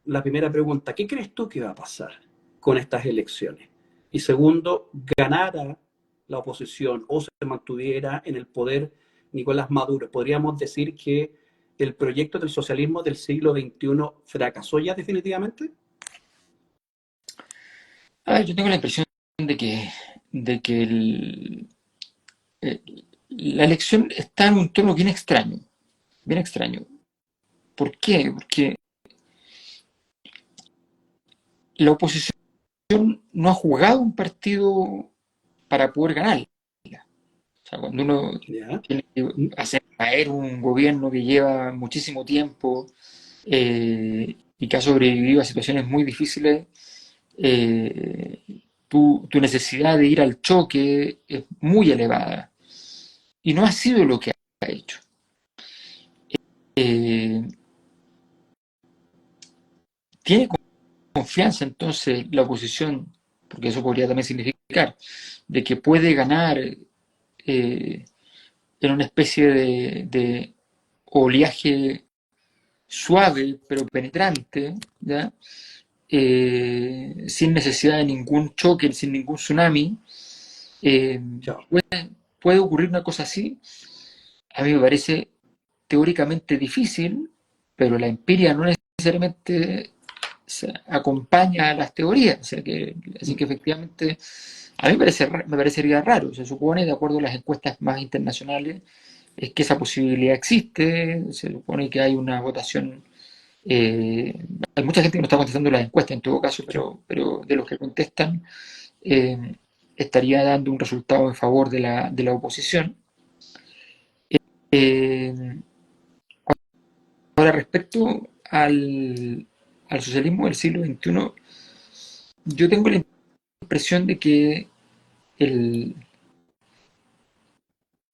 La primera pregunta, ¿qué crees tú que va a pasar con estas elecciones? Y segundo, ¿ganara la oposición o se mantuviera en el poder Nicolás Maduro? ¿Podríamos decir que el proyecto del socialismo del siglo XXI fracasó ya definitivamente? Yo tengo la impresión de que la elección está en un tono bien extraño, bien extraño. ¿Por qué? Porque la oposición no ha jugado un partido para poder ganar. O sea, cuando uno ¿Ya? tiene que hacer caer un gobierno que lleva muchísimo tiempo y que ha sobrevivido a situaciones muy difíciles, eh, tu necesidad de ir al choque es muy elevada. Y no ha sido lo que ha hecho. Eh, ¿Tiene confianza entonces la oposición, porque eso podría también significar, de que puede ganar en una especie de oleaje suave pero penetrante, ¿ya? Sin necesidad de ningún choque, sin ningún tsunami? Eh, Chao. ¿Puede ocurrir una cosa así? A mí me parece teóricamente difícil, pero la empiria no necesariamente acompaña a las teorías. O sea que, así que efectivamente, a mí me parecería raro. Se supone, de acuerdo a las encuestas más internacionales, es que esa posibilidad existe. Se supone que hay una votación. Hay mucha gente que no está contestando las encuestas en todo caso, pero de los que contestan, eh, estaría dando un resultado en favor de la oposición. Eh, Ahora, respecto al socialismo del siglo XXI, yo tengo la impresión de que el,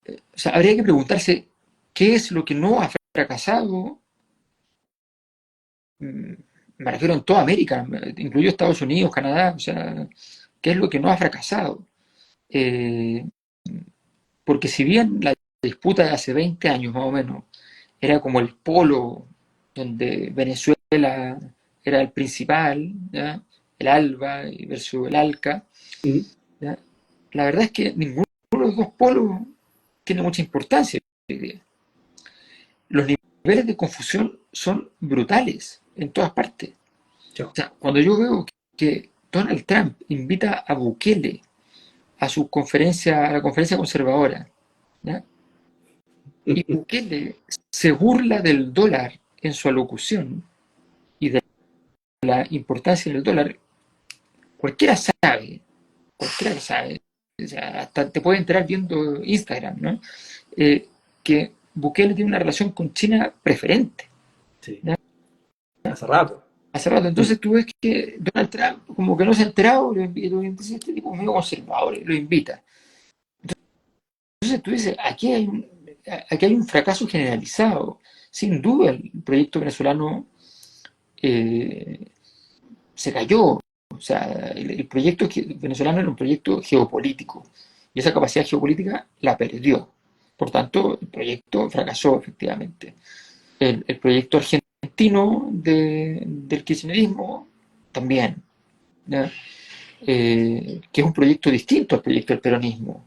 o sea, habría que preguntarse qué es lo que no ha fracasado. mm, Me refiero en toda América, incluido Estados Unidos, Canadá, o sea, qué es lo que no ha fracasado. Eh, Porque si bien la disputa de hace 20 años más o menos era como el polo donde Venezuela era el principal, ¿ya? El ALBA versus el ALCA, ¿Mm? ¿ya? La verdad es que ninguno de los dos polos tiene mucha importancia hoy día. Los niveles de confusión son brutales en todas partes. O Chao. sea, cuando yo veo que Donald Trump invita a Bukele a su conferencia, a la conferencia conservadora, ¿ya? Y Bukele se burla del dólar en su alocución y de la importancia del dólar, cualquiera sabe, cualquiera lo sabe, o sea, hasta te puede enterar viendo Instagram, ¿no? Que Bukele tiene una relación con China preferente, Sí, ¿ya? hace rato. Hace rato. Entonces tú ves que Donald Trump como que no se ha enterado, dice, este tipo es medio conservador, lo invita. Entonces tú dices, aquí hay un fracaso generalizado. Sin duda el proyecto venezolano eh, se cayó. O sea, el proyecto venezolano era un proyecto geopolítico y esa capacidad geopolítica la perdió. Por tanto, el proyecto fracasó efectivamente. El proyecto argentino del kirchnerismo también, ¿ya? Que es un proyecto distinto al proyecto del peronismo.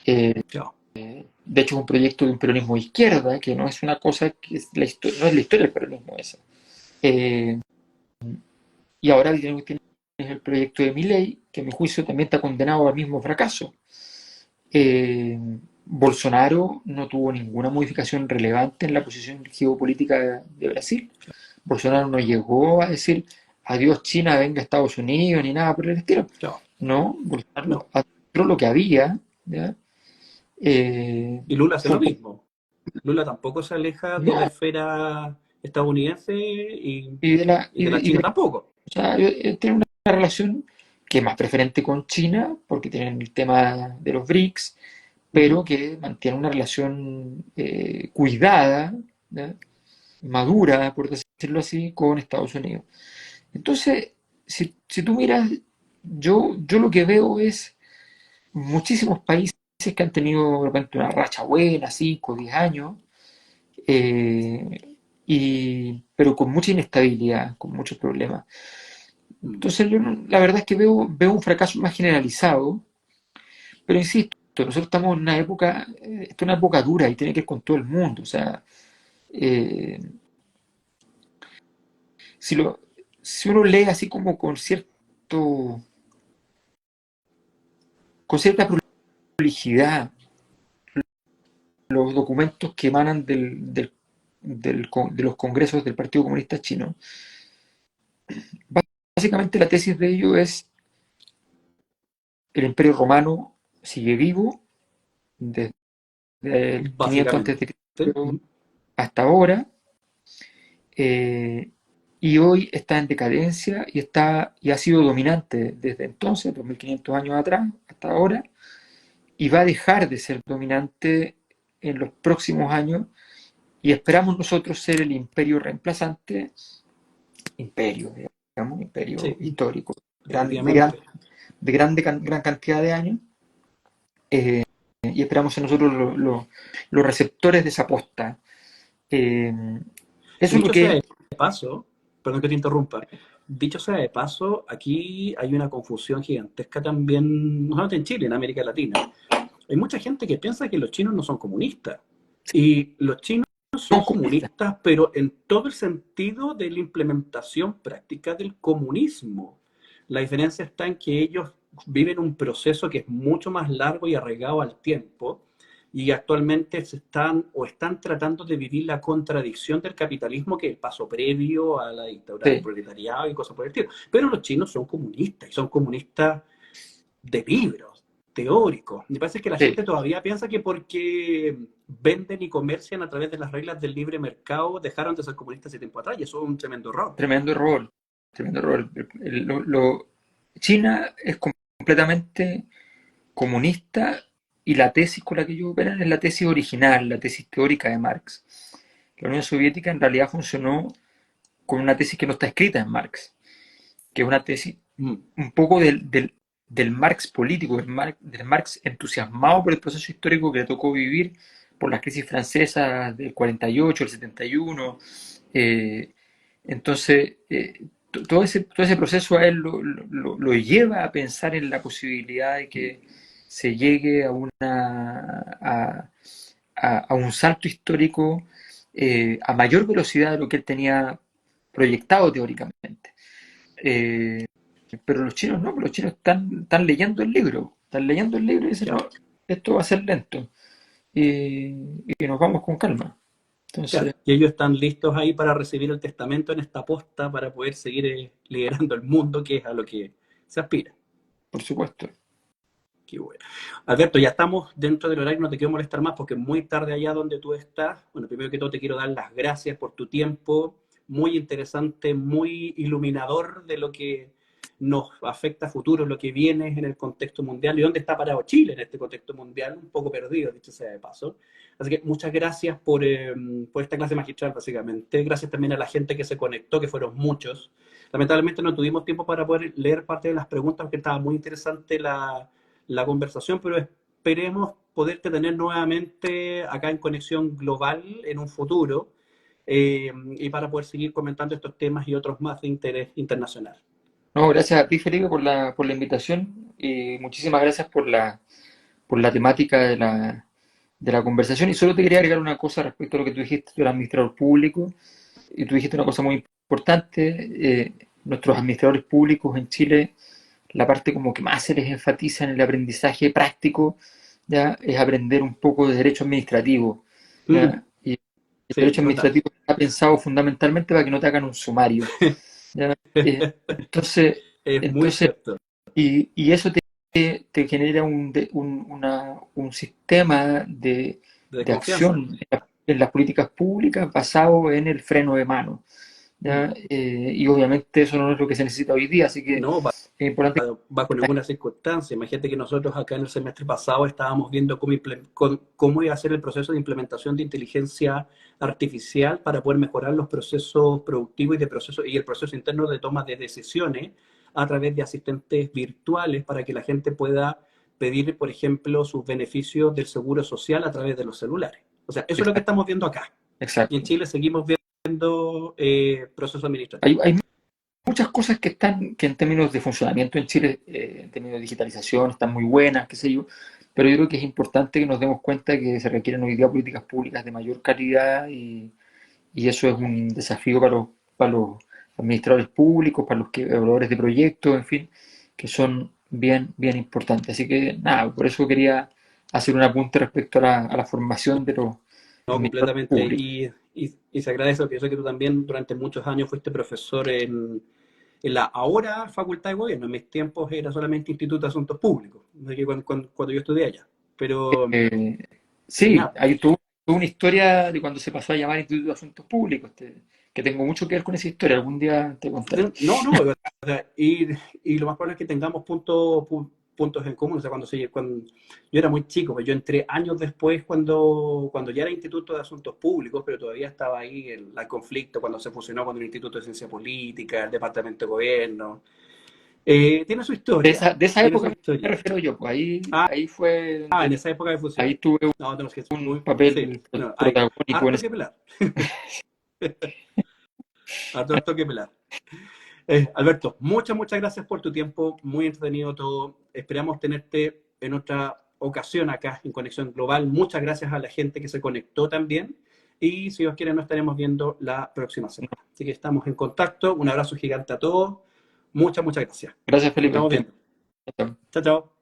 Eh, Chao. de hecho, es un proyecto de un peronismo de izquierda, que no es una cosa que es no es la historia del peronismo esa. Eh, y ahora tienes el proyecto de Milei, que a mi juicio también está condenado al mismo fracaso. Eh, Bolsonaro no tuvo ninguna modificación relevante en la posición geopolítica de Brasil. Bolsonaro no llegó a decir adiós China, venga a Estados Unidos, ni nada por el estilo. Chao. No, Bolsonaro No. administró lo que había, ¿ya? Eh, Y Lula hace fue lo un poco, mismo. Lula tampoco se aleja de la no, esfera estadounidense y, y de la, y de la y China tampoco. o sea, tiene una relación que es más preferente con China, porque tienen el tema de los BRICS, pero que mantiene una relación cuidada, ¿ya? Madura, por decirlo decirlo así, con Estados Unidos. Entonces, si tú miras, yo lo que veo es muchísimos países que han tenido de repente una racha buena, 5 o 10 años, eh, pero con mucha inestabilidad, con muchos problemas. Mm. Entonces, la verdad es que veo un fracaso más generalizado, pero insisto, nosotros estamos en una época, esto es una época dura y tiene que ver con todo el mundo. O sea, eh, si, lo, si uno lee así como con cierta prolijidad los documentos que emanan de los congresos del Partido Comunista Chino, básicamente la tesis de ello es el Imperio Romano sigue vivo desde el 500 antes Básicamente. de Cristo hasta ahora, eh, y hoy está en decadencia y ha sido dominante desde entonces, 2500 años atrás, hasta ahora, y va a dejar de ser dominante en los próximos años, y esperamos nosotros ser el imperio reemplazante, imperio, digamos, imperio Sí, histórico, definitivamente. gran cantidad de años, y esperamos ser nosotros los receptores de esa posta. Eh, Eso es lo Dicho sea que... de paso, perdón que te interrumpa, dicho sea de paso, aquí hay una confusión gigantesca también, no solamente en Chile, en América Latina. Hay mucha gente que piensa que los chinos no son comunistas. Y los chinos son Somos comunistas. comunistas, pero en todo el sentido de la implementación práctica del comunismo. La diferencia está en que ellos viven un proceso que es mucho más largo y arraigado al tiempo, y actualmente están tratando de vivir la contradicción del capitalismo, que es el paso previo a la dictadura del Sí, proletariado y cosas por el estilo. Pero los chinos son comunistas, y son comunistas de libros, teóricos. Me parece que la sí. gente todavía piensa que porque venden y comercian a través de las reglas del libre mercado dejaron de ser comunistas hace tiempo atrás, y eso es un tremendo error. Tremendo error. Tremendo error. China es completamente comunista, y la tesis con la que ellos operan es la tesis original, la tesis teórica de Marx. La Unión Soviética en realidad funcionó con una tesis que no está escrita en Marx, que es una tesis Mm. un poco del Marx político, del Marx entusiasmado por el proceso histórico que le tocó vivir por las crisis francesas del 48, el 71. eh, entonces, todo ese proceso a él lo lleva a pensar en la posibilidad de que se llegue a un salto histórico a mayor velocidad de lo que él tenía proyectado teóricamente. Eh, pero los chinos no, los chinos están leyendo el libro y dicen, Claro, no, esto va a ser lento y nos vamos con calma. claro. Entonces, Y ellos están listos ahí para recibir el testamento en esta posta para poder seguir liderando el mundo, que es a lo que se aspira. por supuesto, Qué bueno. Alberto, ya estamos dentro del horario, no te quiero molestar más porque es muy tarde allá donde tú estás. Bueno, primero que todo te quiero dar las gracias por tu tiempo, muy interesante, muy iluminador de lo que nos afecta a futuro, lo que viene en el contexto mundial y dónde está parado Chile en este contexto mundial, un poco perdido, dicho sea de paso. Así que muchas gracias por esta clase magistral, básicamente. Gracias también a la gente que se conectó, que fueron muchos. Lamentablemente no tuvimos tiempo para poder leer parte de las preguntas porque estaba muy interesante la conversación, pero esperemos poderte tener nuevamente acá en Conexión Global en un futuro, y para poder seguir comentando estos temas y otros más de interés internacional. no, gracias a ti, Felipe, por la invitación y muchísimas gracias por la temática de la conversación. Y solo te quería agregar una cosa respecto a lo que tú dijiste del administrador público. Y tú dijiste una cosa muy importante. Nuestros administradores públicos en Chile, la parte como que más se les enfatiza en el aprendizaje práctico, ¿ya? Es aprender un poco de derecho administrativo, Mm, ¿ya? Y el sí, derecho total. administrativo está pensado fundamentalmente para que no te hagan un sumario, ¿ya? Entonces, Es muy entonces cierto. y eso te genera un sistema De de desconfianza. acción en las políticas públicas basado en el freno de mano. ¿ya? Y obviamente eso no es lo que se necesita hoy día, así que No, es importante. bajo ninguna circunstancia. Imagínate que nosotros acá en el semestre pasado estábamos viendo cómo iba a ser el proceso de implementación de inteligencia artificial para poder mejorar los procesos productivos y el proceso interno de toma de decisiones a través de asistentes virtuales para que la gente pueda pedir, por ejemplo, sus beneficios del seguro social a través de los celulares. O sea, eso es lo que Exacto, estamos viendo acá. Y en exacto. Chile seguimos viendo procesos administrativos. Hay muchas cosas que están, que en términos de funcionamiento en Chile, en términos de digitalización, están muy buenas, qué sé yo, pero yo creo que es importante que nos demos cuenta que se requieren hoy día políticas públicas de mayor calidad y eso es un desafío para los administradores públicos, para los evaluadores de proyectos, en fin, que son bien, bien importantes. Así que nada, por eso quería hacer un apunte respecto a la formación de los No, administradores completamente. públicos. Y se agradece, porque yo sé que tú también durante muchos años fuiste profesor en la ahora Facultad de Gobierno. En mis tiempos era solamente Instituto de Asuntos Públicos, de que cuando yo estudié allá. Pero, Eh, y sí, nada. hay tuvo una historia de cuando se pasó a llamar Instituto de Asuntos Públicos, que tengo mucho que ver con esa historia, algún día te contaré. No, no, o sea, y lo más probable es que tengamos puntos en común. O sea, cuando yo era muy chico, pues yo entré años después cuando ya era Instituto de Asuntos Públicos, pero todavía estaba ahí el conflicto cuando se fusionó con el Instituto de Ciencia Política, el Departamento de Gobierno. Tiene su historia, De esa tiene su época me historia. refiero yo, pues Ah, ahí fue en donde esa época de fusión. ahí tuve No, tenemos que un sí, papel no, hay protagónico en harto ese. que pelar, harto que pelar. Alberto, muchas gracias por tu tiempo, muy entretenido todo. Esperamos tenerte en otra ocasión acá en Conexión Global. Muchas gracias a la gente que se conectó también. Y si Dios quiere, nos estaremos viendo la próxima semana. Así que estamos en contacto. Un abrazo gigante a todos. Muchas gracias. Gracias, Nos Felipe. estamos viendo. Chao, chao.